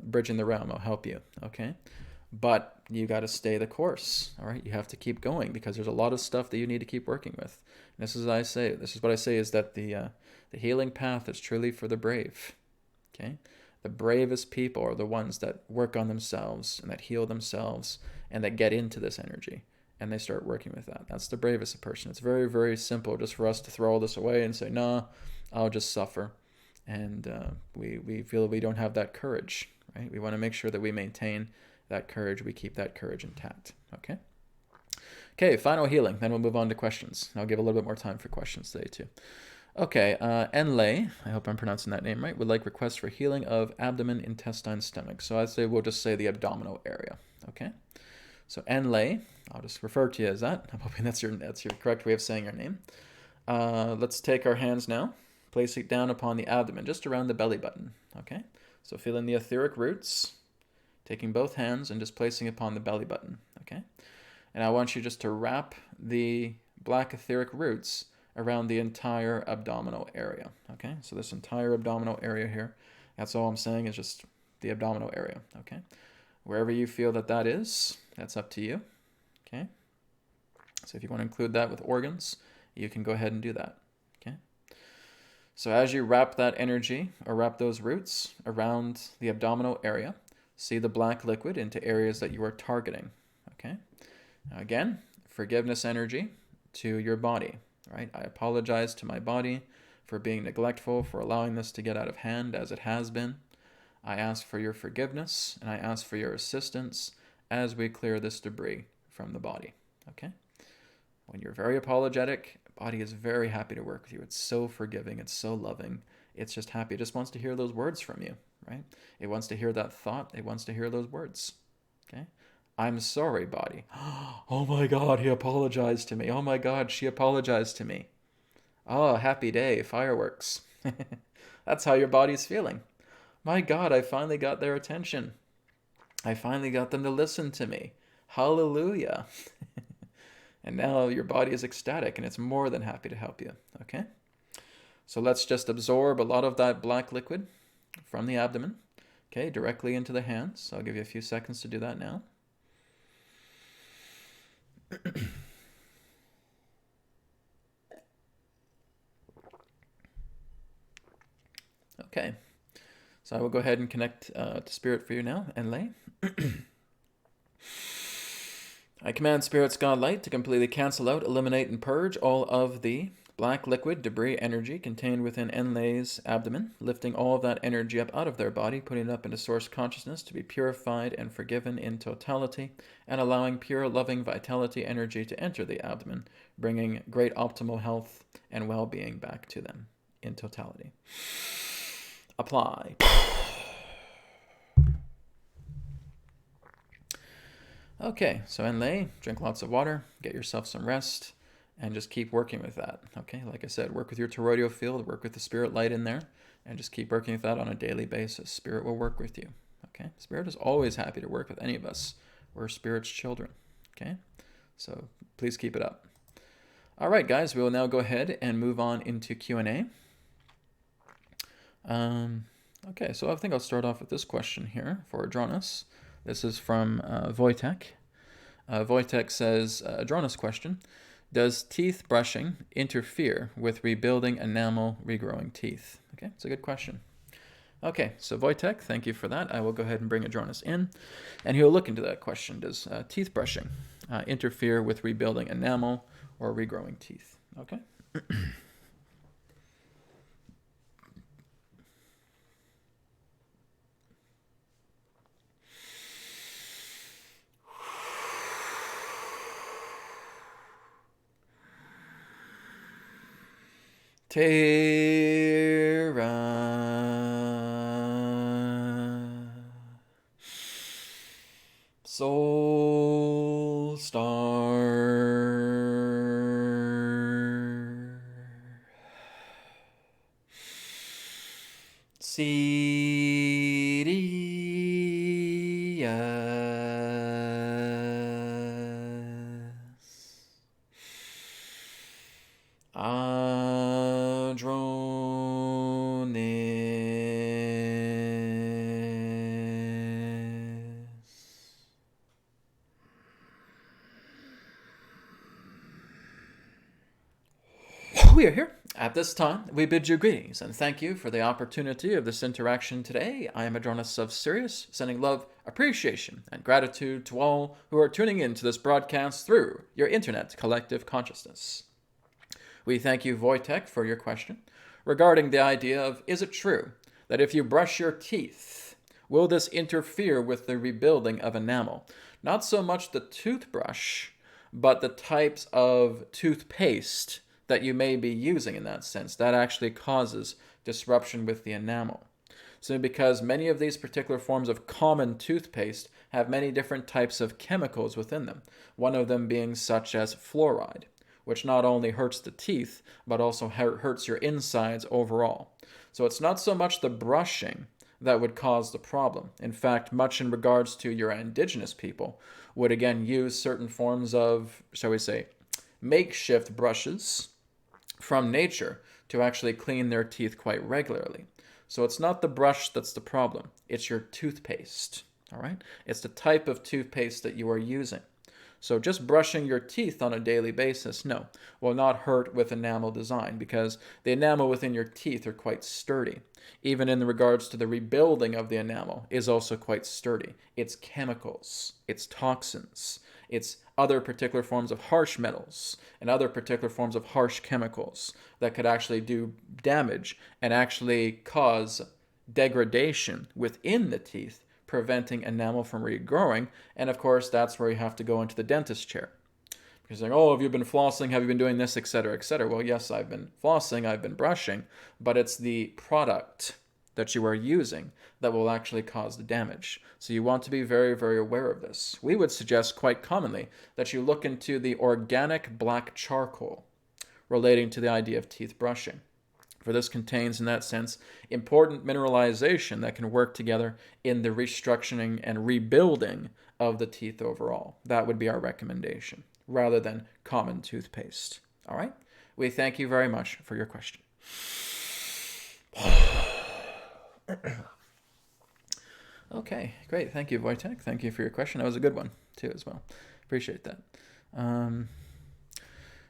Bridging the Realm, I'll help you. Okay? But you got to stay the course. All right? You have to keep going, because there's a lot of stuff that you need to keep working with. And this is what I say is that the healing path is truly for the brave. Okay? The bravest people are the ones that work on themselves and that heal themselves and that get into this energy, and they start working with that. That's the bravest person. It's very, very simple just for us to throw all this away and say, nah, I'll just suffer. And we feel we don't have that courage, right? We want to make sure that we maintain that courage. We keep that courage intact, okay? Okay, final healing. Then we'll move on to questions. I'll give a little bit more time for questions today, too. Okay, Leigh, I hope I'm pronouncing that name right, would like requests for healing of abdomen, intestine, stomach. So I'd say we'll just say the abdominal area, okay? So Leigh, I'll just refer to you as that. I'm hoping that's your correct way of saying your name. Let's take our hands now, place it down upon the abdomen, just around the belly button, okay? So feeling the etheric roots, taking both hands and just placing upon the belly button, okay? And I want you just to wrap the black etheric roots around the entire abdominal area, okay? So this entire abdominal area here, that's all I'm saying is just the abdominal area, okay? Wherever you feel that is, that's up to you, okay? So if you want to include that with organs, you can go ahead and do that, okay? So as you wrap that energy, or wrap those roots around the abdominal area, see the black liquid into areas that you are targeting, Now again, forgiveness energy to your body, right? I apologize to my body for being neglectful, for allowing this to get out of hand as it has been. I ask for your forgiveness, and I ask for your assistance as we clear this debris from the body, okay? When you're very apologetic, the body is very happy to work with you. It's so forgiving. It's so loving. It's just happy. It just wants to hear those words from you, right? It wants to hear that thought. It wants to hear those words, okay? I'm sorry, body. Oh my God, he apologized to me. Oh my God, she apologized to me. Oh, happy day, fireworks. That's how your body's feeling. My God, I finally got their attention. I finally got them to listen to me. Hallelujah. And now your body is ecstatic and it's more than happy to help you, okay? So let's just absorb a lot of that black liquid from the abdomen, okay, directly into the hands. I'll give you a few seconds to do that now. Okay, so I will go ahead and connect to Spirit for you now, and Leigh. I command Spirit's God Light to completely cancel out, eliminate, and purge all of the black liquid debris energy contained within Enleigh's abdomen, lifting all of that energy up out of their body, putting it up into source consciousness to be purified and forgiven in totality, and allowing pure, loving vitality energy to enter the abdomen, bringing great optimal health and well-being back to them in totality. Apply. Okay, so Leigh, drink lots of water, get yourself some rest, and just keep working with that. Okay, like I said, work with your toroidal field, work with the Spirit light in there, and just keep working with that on a daily basis. Spirit will work with you. Okay, Spirit is always happy to work with any of us. We're Spirit's children. Okay, so please keep it up. All right, guys, we will now go ahead and move on into Q&A. Okay, so I think I'll start off with this question here for Adronis. This is from Wojtek. Wojtek says, Adronis question, does teeth brushing interfere with rebuilding enamel regrowing teeth? Okay, it's a good question. Okay, so Wojtek, thank you for that. I will go ahead and bring Adronis in, and he'll look into that question. Does teeth brushing interfere with rebuilding enamel or regrowing teeth? Okay. Terra Soul Star Sirius Adronis. We are here. At this time, we bid you greetings and thank you for the opportunity of this interaction today. I am Adronis of Sirius, sending love, appreciation, and gratitude to all who are tuning in to this broadcast through your internet collective consciousness. We thank you, Wojtek, for your question regarding the idea of, is it true that if you brush your teeth, will this interfere with the rebuilding of enamel? Not so much the toothbrush, but the types of toothpaste that you may be using in that sense. That actually causes disruption with the enamel. So because many of these particular forms of common toothpaste have many different types of chemicals within them, one of them being such as fluoride, which not only hurts the teeth, but also hurts your insides overall. So it's not so much the brushing that would cause the problem. In fact, much in regards to your indigenous people would again use certain forms of, shall we say, makeshift brushes from nature to actually clean their teeth quite regularly. So it's not the brush that's the problem, it's your toothpaste, all right? It's the type of toothpaste that you are using. So just brushing your teeth on a daily basis, no, will not hurt with enamel design, because the enamel within your teeth are quite sturdy. Even in regards to the rebuilding of the enamel is also quite sturdy. It's chemicals, it's toxins, it's other particular forms of harsh metals and other particular forms of harsh chemicals that could actually do damage and actually cause degradation within the teeth, preventing enamel from regrowing. And of course, that's where you have to go into the dentist chair. Because like, oh, have you been flossing? Have you been doing this, etc., etc.? Well, yes, I've been flossing, I've been brushing, but it's the product that you are using that will actually cause the damage. So you want to be very, very aware of this. We would suggest quite commonly that you look into the organic black charcoal relating to the idea of teeth brushing. For this contains, in that sense, important mineralization that can work together in the restructuring and rebuilding of the teeth overall. That would be our recommendation, rather than common toothpaste. All right? We thank you very much for your question. Okay, great. Thank you, Wojtek. Thank you for your question. That was a good one, too, as well. Appreciate that.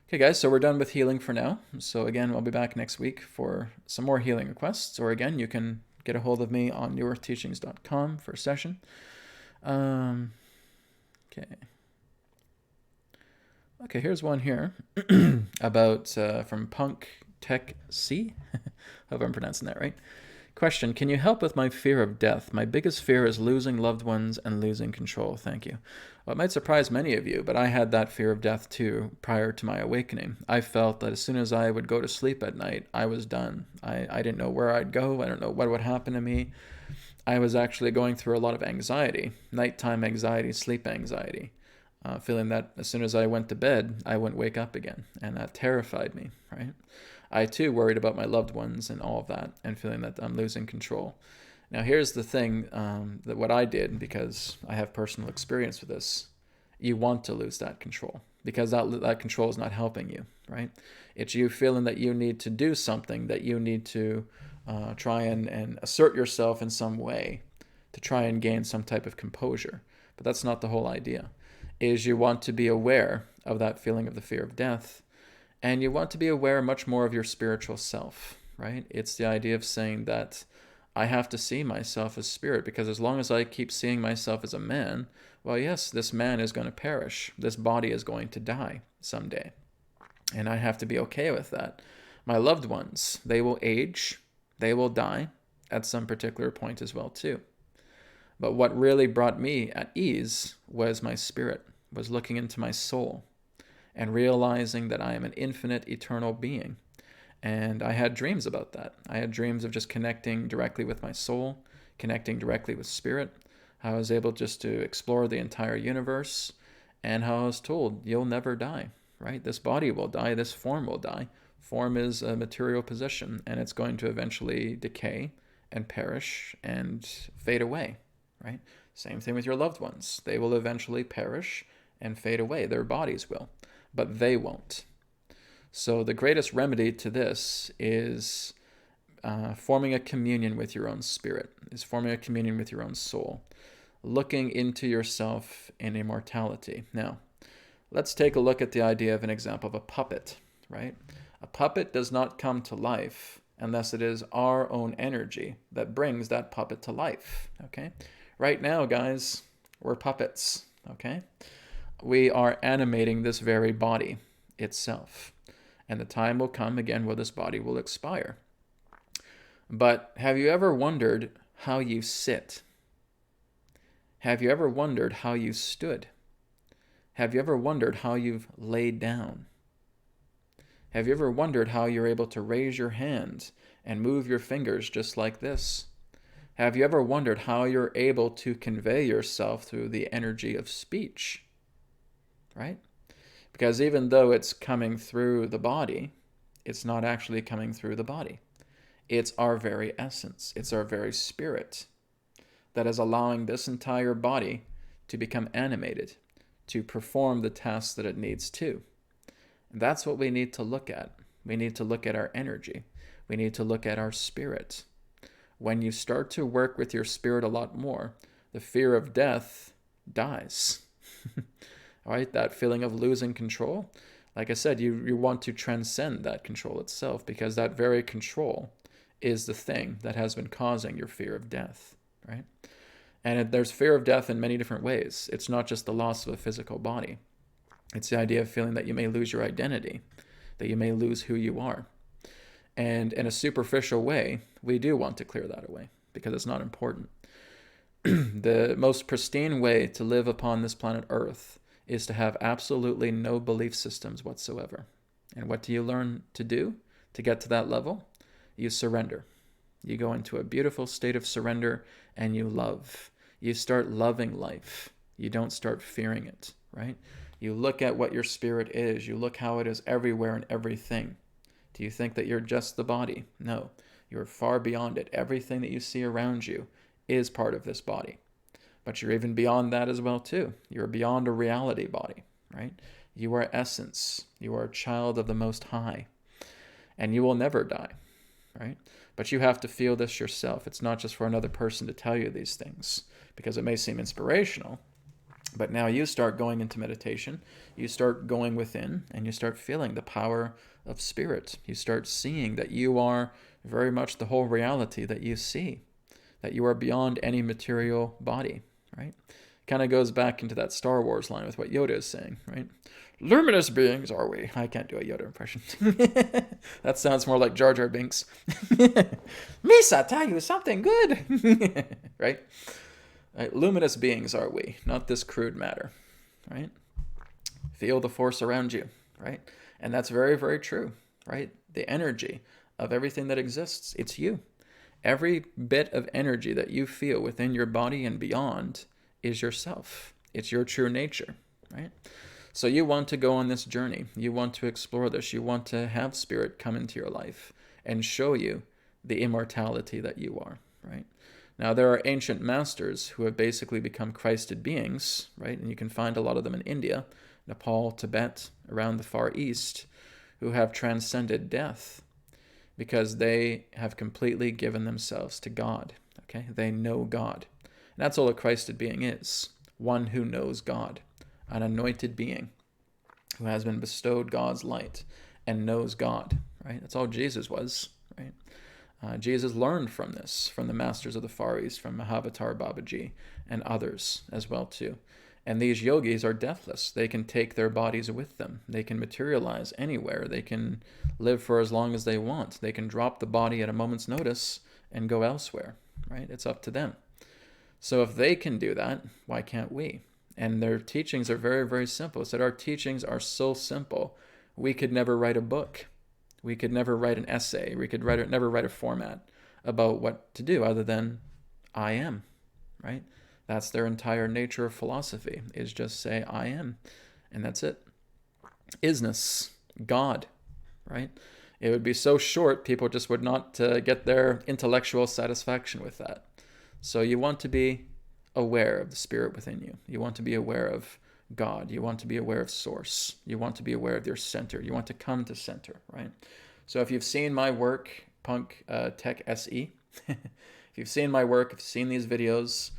Okay, guys, so we're done with healing for now. So again, I'll be back next week for some more healing requests. Or again, you can get a hold of me on newearthteachings.com for a session. Okay. Okay, here's one here about from Punk Tech C. Hope I'm pronouncing that right. Question, can you help with my fear of death? My biggest fear is losing loved ones and losing control. Thank you. Well, it might surprise many of you, but I had that fear of death too prior to my awakening. I felt that as soon as I would go to sleep at night, I was done. I didn't know where I'd go. I don't know what would happen to me. I was actually going through a lot of anxiety, nighttime anxiety, sleep anxiety, feeling that as soon as I went to bed, I wouldn't wake up again, and that terrified me, right? I too worried about my loved ones and all of that, and feeling that I'm losing control. Now here's the thing, that what I did, because I have personal experience with this, you want to lose that control, because that control is not helping you, right? It's you feeling that you need to do something, that you need to try and assert yourself in some way to try and gain some type of composure. But that's not the whole idea. Is you want to be aware of that feeling of the fear of death, and you want to be aware much more of your spiritual self, right? It's the idea of saying that I have to see myself as spirit, because as long as I keep seeing myself as a man, well, yes, this man is going to perish. This body is going to die someday. And I have to be okay with that. My loved ones, they will age, they will die at some particular point as well too. But what really brought me at ease was my spirit, was looking into my soul and realizing that I am an infinite, eternal being. And I had dreams about that. I had dreams of just connecting directly with my soul, connecting directly with spirit, how I was able just to explore the entire universe, and how I was told, you'll never die, right? This body will die, this form will die. Form is a material position, and it's going to eventually decay and perish and fade away, right? Same thing with your loved ones. They will eventually perish and fade away. Their bodies will, but they won't. So the greatest remedy to this is forming a communion with your own spirit, is forming a communion with your own soul, looking into yourself in immortality. Now, let's take a look at the idea of an example of a puppet, right? A puppet does not come to life unless it is our own energy that brings that puppet to life, okay? Right now, guys, we're puppets, okay? We are animating this very body itself. And the time will come again where this body will expire. But have you ever wondered how you sit? Have you ever wondered how you stood? Have you ever wondered how you've laid down? Have you ever wondered how you're able to raise your hand and move your fingers just like this? Have you ever wondered how you're able to convey yourself through the energy of speech? Right? Because even though it's coming through the body, it's not actually coming through the body. It's our very essence. It's our very spirit that is allowing this entire body to become animated, to perform the tasks that it needs to. And that's what we need to look at. We need to look at our energy. We need to look at our spirit. When you start to work with your spirit a lot more, the fear of death dies. All right, that feeling of losing control, like I said, you want to transcend that control itself, because that very control is the thing that has been causing your fear of death, right? And there's fear of death in many different ways. It's not just the loss of a physical body. It's the idea of feeling that you may lose your identity, that you may lose who you are. And in a superficial way, we do want to clear that away because it's not important. The most pristine way to live upon this planet Earth is to have absolutely no belief systems whatsoever. And what do you learn to do to get to that level? You surrender. You go into a beautiful state of surrender and you love. You start loving life. You don't start fearing it, right? You look at what your spirit is. You look how it is everywhere and everything. Do you think that you're just the body? No, you're far beyond it. Everything that you see around you is part of this body. But you're even beyond that as well too. You're beyond a reality body, right? You are essence. You are a child of the Most High. And you will never die, right? But you have to feel this yourself. It's not just for another person to tell you these things, because it may seem inspirational. But now you start going into meditation, you start going within, and you start feeling the power of spirit. You start seeing that you are very much the whole reality that you see, that you are beyond any material body, right? Kind of goes back into that Star Wars line with what Yoda is saying, right? Luminous beings are we. I can't do a Yoda impression. That sounds more like Jar Jar Binks. Misa, tell you something good. Right? Luminous beings are we, not this crude matter, right? Feel the force around you, right? And that's very, very true, right? The energy of everything that exists, it's you. Every bit of energy that you feel within your body and beyond is yourself. It's your true nature, right? So you want to go on this journey. You want to explore this. You want to have spirit come into your life and show you the immortality that you are, right? Now, there are ancient masters who have basically become Christed beings, right? And you can find a lot of them in India, Nepal, Tibet, around the Far East, who have transcended death because they have completely given themselves to God, okay? They know God. And that's all a Christed being is, one who knows God, an anointed being who has been bestowed God's light and knows God, right? That's all Jesus was, right? Jesus learned from this, from the masters of the Far East, from Mahavatar Babaji and others as well too. And these yogis are deathless. They can take their bodies with them. They can materialize anywhere. They can live for as long as they want. They can drop the body at a moment's notice and go elsewhere, right? It's up to them. So if they can do that, why can't we? And their teachings are very, very simple. It's that our teachings are so simple, we could never write a book. We could never write an essay. We could never write a format about what to do other than I am, right? That's their entire nature of philosophy, is just say I am, and that's it. Isness, God, right? It would be so short, people just would not get their intellectual satisfaction with that. So you want to be aware of the spirit within you. You want to be aware of God. You want to be aware of source. You want to be aware of your center. You want to come to center, right? So if you've seen my work, Punk Tech SE, if you've seen my work, if you've seen these videos,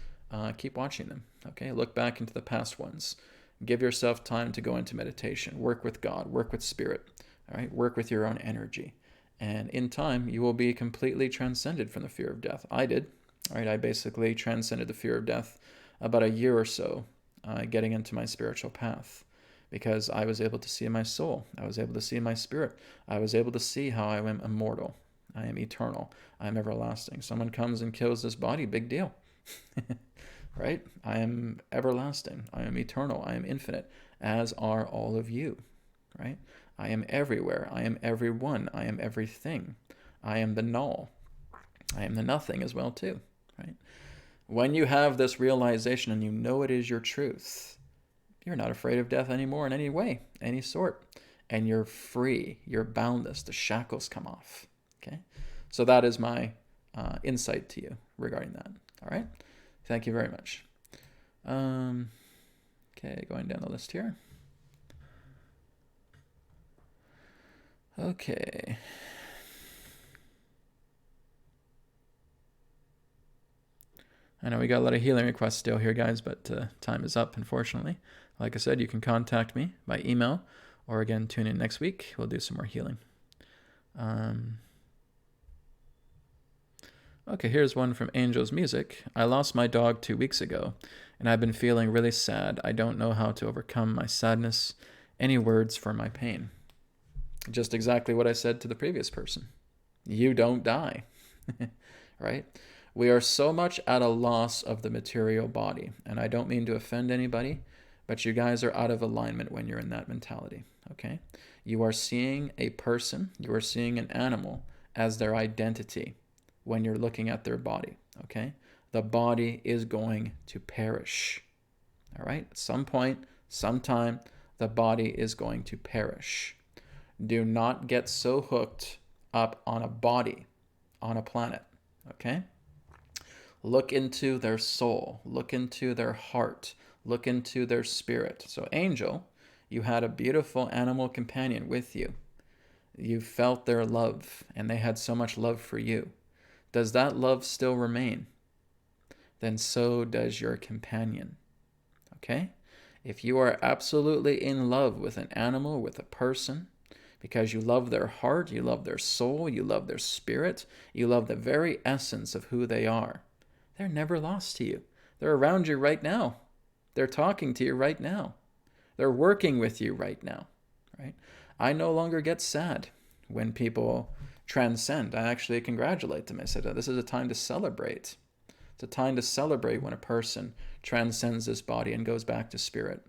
keep watching them, okay? Look back into the past ones. Give yourself time to go into meditation. Work with God. Work with spirit, all right? Work with your own energy. And in time, you will be completely transcended from the fear of death. I did, all right? I basically transcended the fear of death about a year or so getting into my spiritual path, because I was able to see my soul. I was able to see my spirit. I was able to see how I am immortal. I am eternal. I am everlasting. Someone comes and kills this body, big deal. Right? I am everlasting. I am eternal. I am infinite, as are all of you. Right? I am everywhere. I am everyone. I am everything. I am the null. I am the nothing as well too. Right? When you have this realization and you know it is your truth, you're not afraid of death anymore in any way, any sort. And you're free. You're boundless. The shackles come off. Okay? So that is my insight to you regarding that. All right? Thank you very much. Okay, going down the list here. Okay. I know we got a lot of healing requests still here, guys, but time is up, unfortunately. Like I said, you can contact me by email, or again, tune in next week. We'll do some more healing. Okay, here's one from Angel's Music. I lost my dog 2 weeks ago, and I've been feeling really sad. I don't know how to overcome my sadness. Any words for my pain? Just exactly what I said to the previous person. You don't die, right? We are so much at a loss of the material body, and I don't mean to offend anybody, but you guys are out of alignment when you're in that mentality, okay? You are seeing a person, you are seeing an animal as their identity when you're looking at their body, okay? The body is going to perish, all right? At some point, sometime, the body is going to perish. Do not get so hooked up on a body, on a planet, okay? Look into their soul, look into their heart, look into their spirit. So Angel, you had a beautiful animal companion with you. You felt their love, and they had so much love for you. Does that love still remain? Then so does your companion, okay? If you are absolutely in love with an animal, with a person, because you love their heart, you love their soul, you love their spirit, you love the very essence of who they are, they're never lost to you. They're around you right now. They're talking to you right now. They're working with you right now, right? I no longer get sad when people transcend. I actually congratulate them. I said, this is a time to celebrate. It's a time to celebrate when a person transcends this body and goes back to spirit,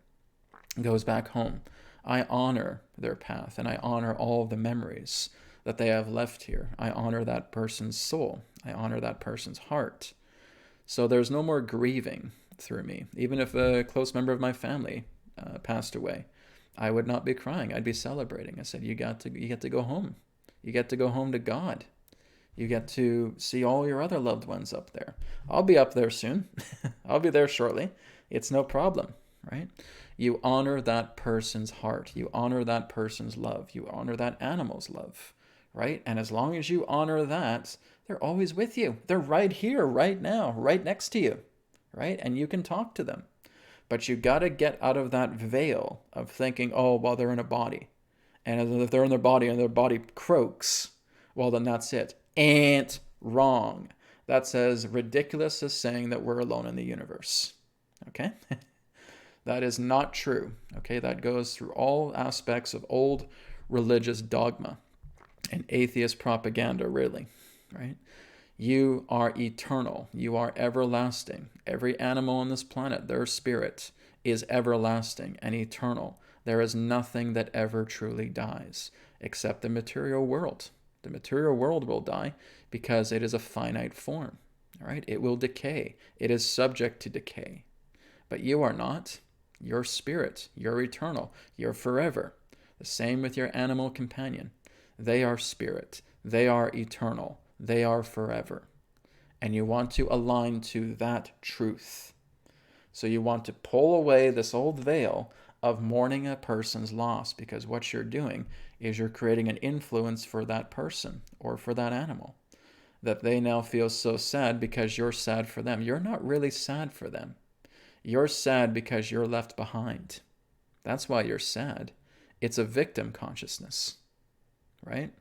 goes back home. I honor their path, and I honor all the memories that they have left here. I honor that person's soul. I honor that person's heart. So there's no more grieving through me. Even if a close member of my family passed away, I would not be crying. I'd be celebrating. I said, you get to go home. You get to go home to God. You get to see all your other loved ones up there. I'll be up there soon. I'll be there shortly. It's no problem, right? You honor that person's heart. You honor that person's love. You honor that animal's love, right? And as long as you honor that, they're always with you. They're right here, right now, right next to you, right? And you can talk to them. But you got to get out of that veil of thinking, oh, well, they're in a body. And if they're in their body and their body croaks, well, then that's it. Ain't wrong. That's as ridiculous as saying that we're alone in the universe, okay? That is not true, okay? That goes through all aspects of old religious dogma and atheist propaganda, really, right? You are eternal. You are everlasting. Every animal on this planet, their spirit is everlasting and eternal. There is nothing that ever truly dies except the material world. The material world will die because it is a finite form, all right? It will decay. It is subject to decay. But you are not. You're spirit. You're eternal. You're forever. The same with your animal companion. They are spirit. They are eternal. They are forever. And you want to align to that truth. So you want to pull away this old veil of mourning a person's loss, because what you're doing is you're creating an influence for that person or for that animal, that they now feel so sad because you're sad for them. You're not really sad for them. You're sad because you're left behind. That's why you're sad. It's a victim consciousness, right?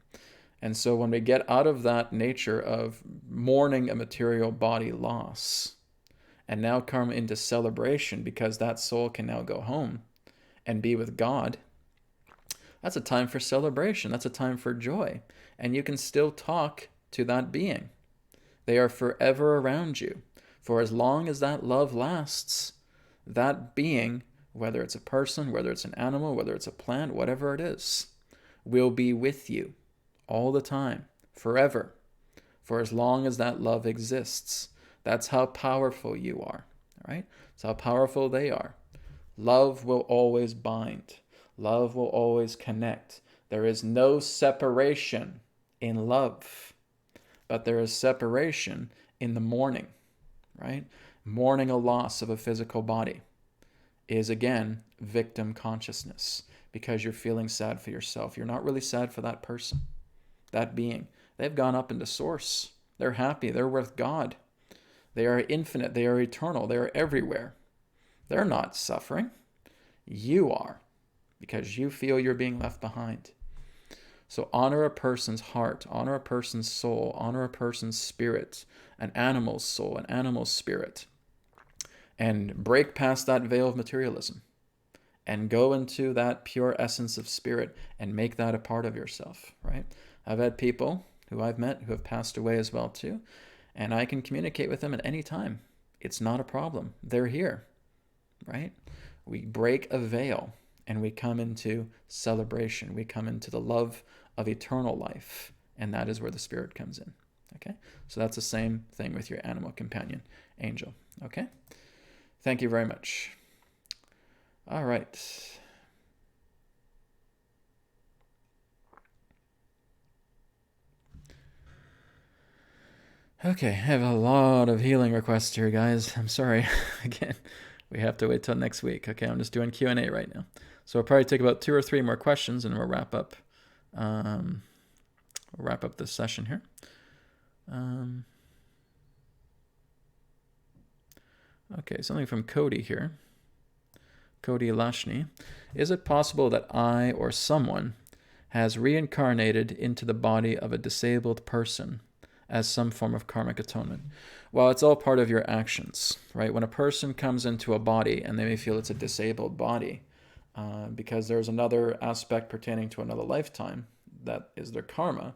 And so when we get out of that nature of mourning a material body loss and now come into celebration because that soul can now go home and be with God, that's a time for celebration. That's a time for joy. And you can still talk to that being. They are forever around you. For as long as that love lasts, that being, whether it's a person, whether it's an animal, whether it's a plant, whatever it is, will be with you all the time, forever, for as long as that love exists. That's how powerful you are, all right? That's how powerful they are. Love will always bind. Love will always connect. There is no separation in love, but there is separation in the mourning, right? Mourning a loss of a physical body is, again, victim consciousness, because you're feeling sad for yourself. You're not really sad for that person, that being. They've gone up into source. They're happy. They're with God. They are infinite. They are eternal. They are everywhere. They're not suffering. You are, because you feel you're being left behind. So honor a person's heart, honor a person's soul, honor a person's spirit, an animal's soul, an animal's spirit, and break past that veil of materialism and go into that pure essence of spirit and make that a part of yourself, right? I've had people who I've met who have passed away as well too, and I can communicate with them at any time. It's not a problem. They're here, right? We break a veil and we come into celebration. We come into the love of eternal life, and that is where the spirit comes in, okay? So that's the same thing with your animal companion, angel, okay? Thank you very much. All right. Okay, I have a lot of healing requests here, guys. I'm sorry. Again, we have to wait till next week. Okay, I'm just doing Q&A right now. So we'll probably take about 2 or 3 more questions, and we'll wrap up. This session here. Okay, something from Cody here. Cody Lashny. Is it possible that I or someone has reincarnated into the body of a disabled person as some form of karmic atonement? Well, it's all part of your actions, right? When a person comes into a body and they may feel it's a disabled body, because there's another aspect pertaining to another lifetime, that is their karma.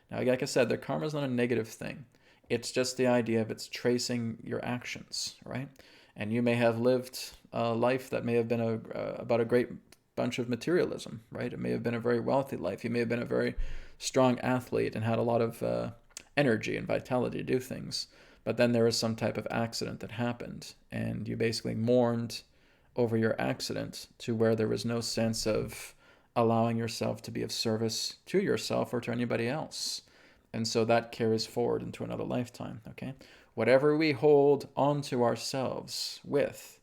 Now, like I said, their karma is not a negative thing. It's just the idea of it's tracing your actions, right? And you may have lived a life that may have been about a great bunch of materialism, right? It may have been a very wealthy life. You may have been a very strong athlete and had a lot of energy and vitality to do things. But then there was some type of accident that happened, and you basically mourned over your accident to where there was no sense of allowing yourself to be of service to yourself or to anybody else. And so that carries forward into another lifetime, okay? Whatever we hold onto ourselves with,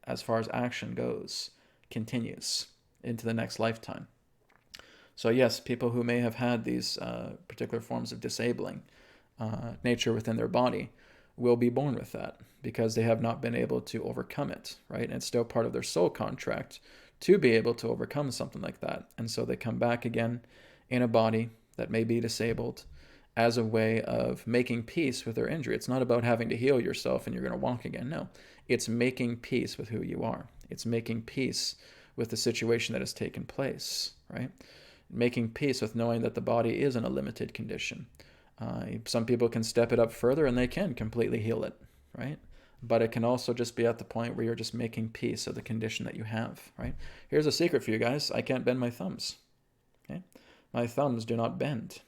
as far as action goes, continues into the next lifetime. So yes, people who may have had these particular forms of disabling nature within their body will be born with that because they have not been able to overcome it, right? And it's still part of their soul contract to be able to overcome something like that. And so they come back again in a body that may be disabled as a way of making peace with their injury. It's not about having to heal yourself and you're going to walk again. No, it's making peace with who you are. It's making peace with the situation that has taken place, right? Making peace with knowing that the body is in a limited condition. Some people can step it up further and they can completely heal it, right? But it can also just be at the point where you're just making peace of the condition that you have, right? Here's a secret for you guys. I can't bend my thumbs, okay? My thumbs do not bend,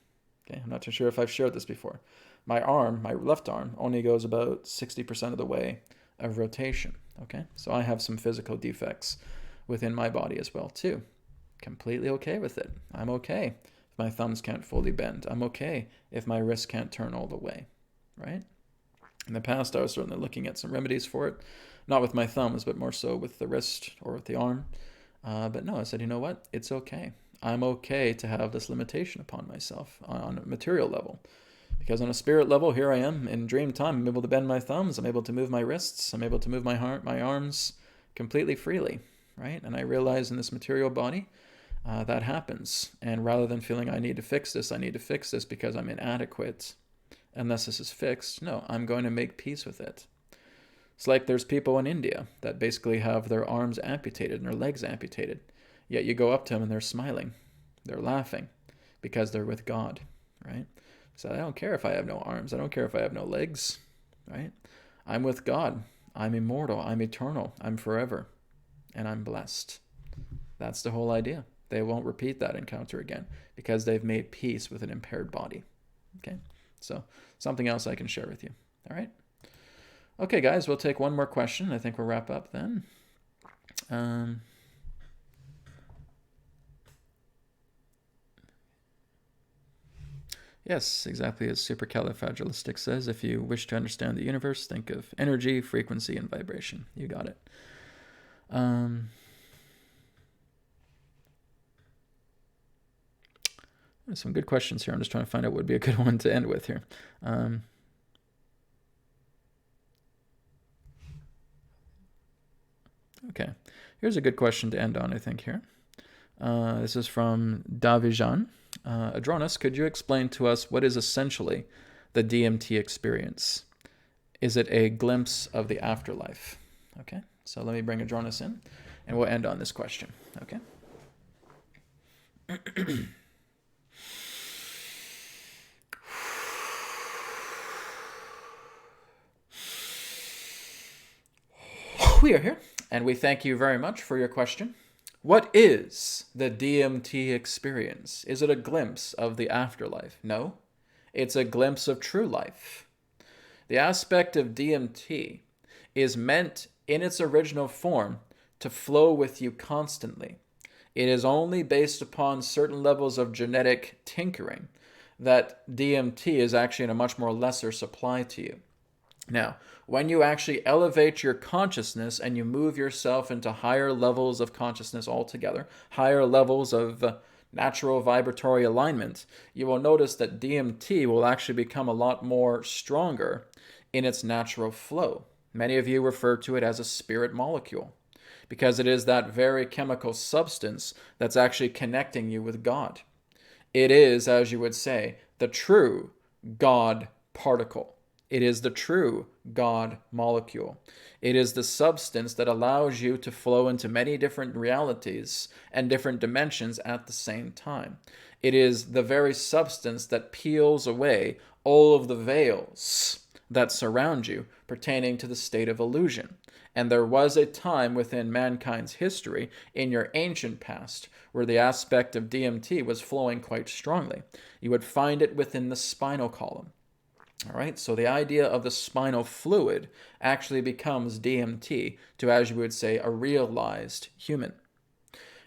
okay? I'm not too sure if I've shared this before. My arm, my left arm, only goes about 60% of the way of rotation, okay? So I have some physical defects within my body as well, too. Completely okay with it. I'm okay if my thumbs can't fully bend. I'm okay if my wrist can't turn all the way, right? In the past, I was certainly looking at some remedies for it, not with my thumbs, but more so with the wrist or with the arm. But no, I said, you know what? It's okay. I'm okay to have this limitation upon myself on a material level. Because on a spirit level, here I am in dream time. I'm able to bend my thumbs. I'm able to move my wrists. I'm able to move my arms completely freely, right? And I realize in this material body, that happens. And rather than feeling I need to fix this because I'm inadequate, unless this is fixed, no, I'm going to make peace with it. It's like there's people in India that basically have their arms amputated and their legs amputated. Yet you go up to them and they're smiling. They're laughing because they're with God, right? So I don't care if I have no arms. I don't care if I have no legs, right? I'm with God. I'm immortal. I'm eternal. I'm forever. And I'm blessed. That's the whole idea. They won't repeat that encounter again because they've made peace with an impaired body. Okay? So something else I can share with you. All right? Okay, guys, we'll take one more question. I think we'll wrap up then. Yes, exactly as Supercalifragilistic says, if you wish to understand the universe, think of energy, frequency, and vibration. You got it. There's some good questions here. I'm just trying to find out what would be a good one to end with here. Okay. Here's a good question to end on, I think, here. This is from Davijan. Adronis, could you explain to us what is essentially the DMT experience? Is it a glimpse of the afterlife? Okay, so let me bring Adronis in, and we'll end on this question. Okay. We are here, and we thank you very much for your question. What is the DMT experience? Is it a glimpse of the afterlife? No, it's a glimpse of true life. The aspect of DMT is meant in its original form to flow with you constantly. It is only based upon certain levels of genetic tinkering that DMT is actually in a much more lesser supply to you. Now, when you actually elevate your consciousness and you move yourself into higher levels of consciousness altogether, higher levels of natural vibratory alignment, you will notice that DMT will actually become a lot more stronger in its natural flow. Many of you refer to it as a spirit molecule because it is that very chemical substance that's actually connecting you with God. It is, as you would say, the true God particle. It is the true God molecule. It is the substance that allows you to flow into many different realities and different dimensions at the same time. It is the very substance that peels away all of the veils that surround you pertaining to the state of illusion. And there was a time within mankind's history, in your ancient past, where the aspect of DMT was flowing quite strongly. You would find it within the spinal column. All right, so the idea of the spinal fluid actually becomes DMT to, as you would say, a realized human.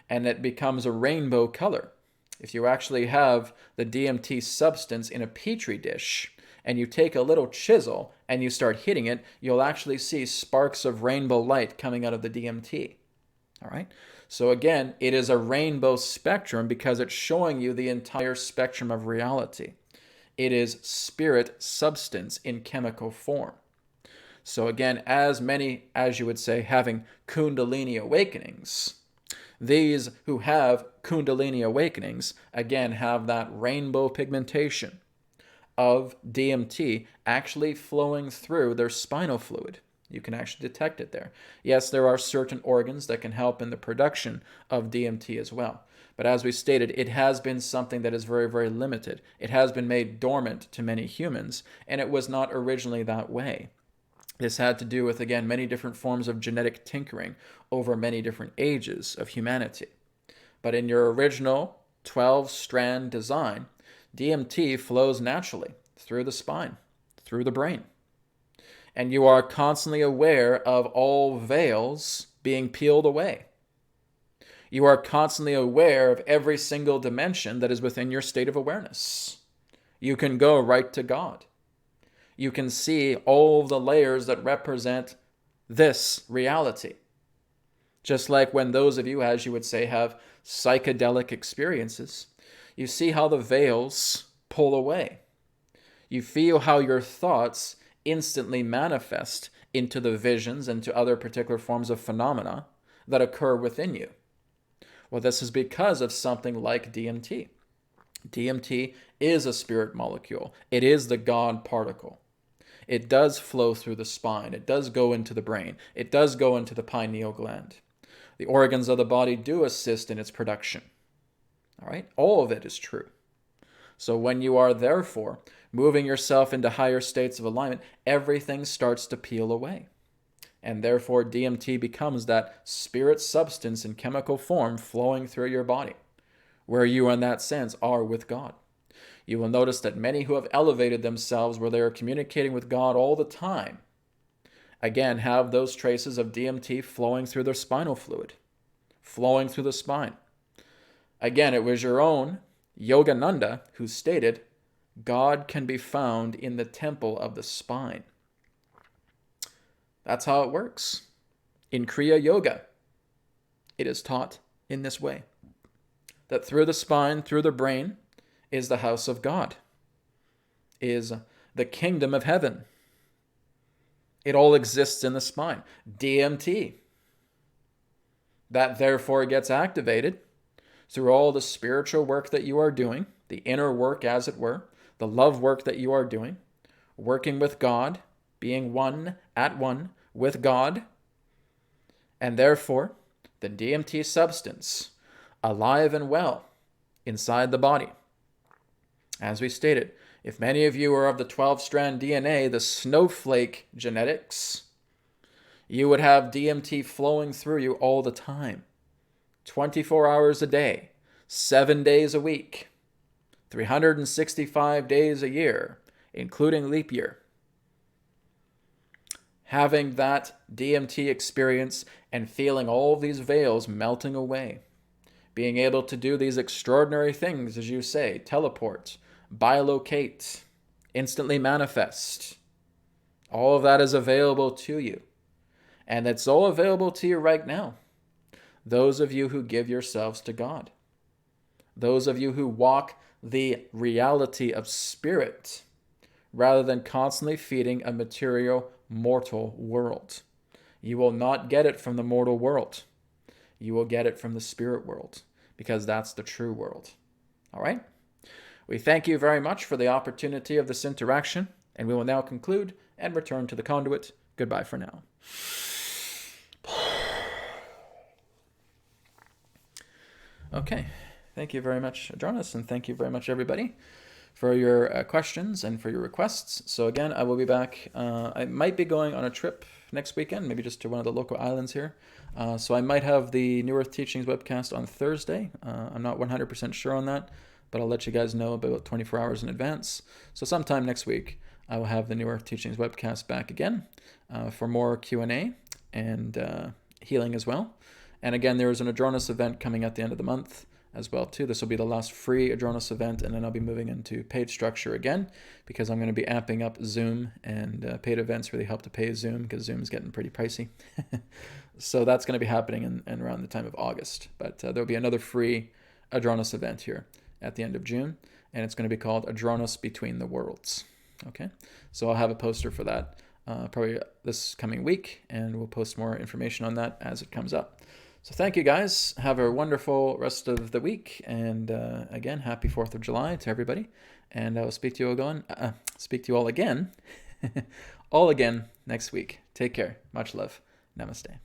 And it becomes a rainbow color. If you actually have the DMT substance in a petri dish, and you take a little chisel and you start hitting it, you'll actually see sparks of rainbow light coming out of the DMT. All right, so again, it is a rainbow spectrum because it's showing you the entire spectrum of reality. It is spirit substance in chemical form. So again, as many, as you would say, having Kundalini awakenings, these who have Kundalini awakenings, again, have that rainbow pigmentation of DMT actually flowing through their spinal fluid. You can actually detect it there. Yes, there are certain organs that can help in the production of DMT as well. But as we stated, it has been something that is very, very limited. It has been made dormant to many humans, and it was not originally that way. This had to do with, again, many different forms of genetic tinkering over many different ages of humanity. But in your original 12-strand design, DMT flows naturally through the spine, through the brain. And you are constantly aware of all veils being peeled away. You are constantly aware of every single dimension that is within your state of awareness. You can go right to God. You can see all the layers that represent this reality. Just like when those of you, as you would say, have psychedelic experiences, you see how the veils pull away. You feel how your thoughts instantly manifest into the visions and to other particular forms of phenomena that occur within you. Well, this is because of something like DMT. DMT is a spirit molecule. It is the God particle. It does flow through the spine. It does go into the brain. It does go into the pineal gland. The organs of the body do assist in its production. All right? All of it is true. So when you are therefore moving yourself into higher states of alignment, everything starts to peel away. And therefore DMT becomes that spirit substance in chemical form flowing through your body, where you in that sense are with God. You will notice that many who have elevated themselves where they are communicating with God all the time, again, have those traces of DMT flowing through their spinal fluid, flowing through the spine. Again, it was your own Yogananda who stated, God can be found in the temple of the spine. That's how it works. In Kriya Yoga, it is taught in this way, that through the spine, through the brain, is the house of God, is the kingdom of heaven. It all exists in the spine. DMT, That therefore gets activated through all the spiritual work that you are doing, the inner work, as it were, the love work that you are doing, working with God, being one at one with God, and therefore the DMT substance alive and well inside the body. As we stated, if many of you are of the 12-strand DNA, the snowflake genetics, you would have DMT flowing through you all the time. 24 hours a day, 7 days a week, 365 days a year, including leap year. Having that DMT experience and feeling all these veils melting away. Being able to do these extraordinary things, as you say, teleport, bilocate, instantly manifest. All of that is available to you. And it's all available to you right now. Those of you who give yourselves to God. Those of you who walk the reality of spirit rather than constantly feeding a material, mortal world. You will not get it from the mortal world. You will get it from the spirit world, because that's the true world. All right? We thank you very much for the opportunity of this interaction, and we will now conclude and return to the conduit. Goodbye for now. Okay. Thank you very much, Adronis, and thank you very much, everybody, for your questions and for your requests. So again, I will be back. I might be going on a trip next weekend, maybe just to one of the local islands here. So I might have the New Earth Teachings webcast on Thursday. I'm not 100% sure on that, but I'll let you guys know about 24 hours in advance. So sometime next week, I will have the New Earth Teachings webcast back again for more Q&A and healing as well. And again, there is an Adronis event coming at the end of the month as well too. This will be the last free Adronis event, and then I'll be moving into paid structure again, because I'm going to be amping up Zoom, and paid events really help to pay Zoom, because Zoom is getting pretty pricey. So that's going to be happening in around the time of August. But there'll be another free Adronis event here at the end of June, and it's going to be called Adronis Between the Worlds. Okay, so I'll have a poster for that probably this coming week, and we'll post more information on that as it comes up. So thank you, guys. Have a wonderful rest of the week. And again, happy 4th of July to everybody. And I will speak to you all again, all again next week. Take care. Much love. Namaste.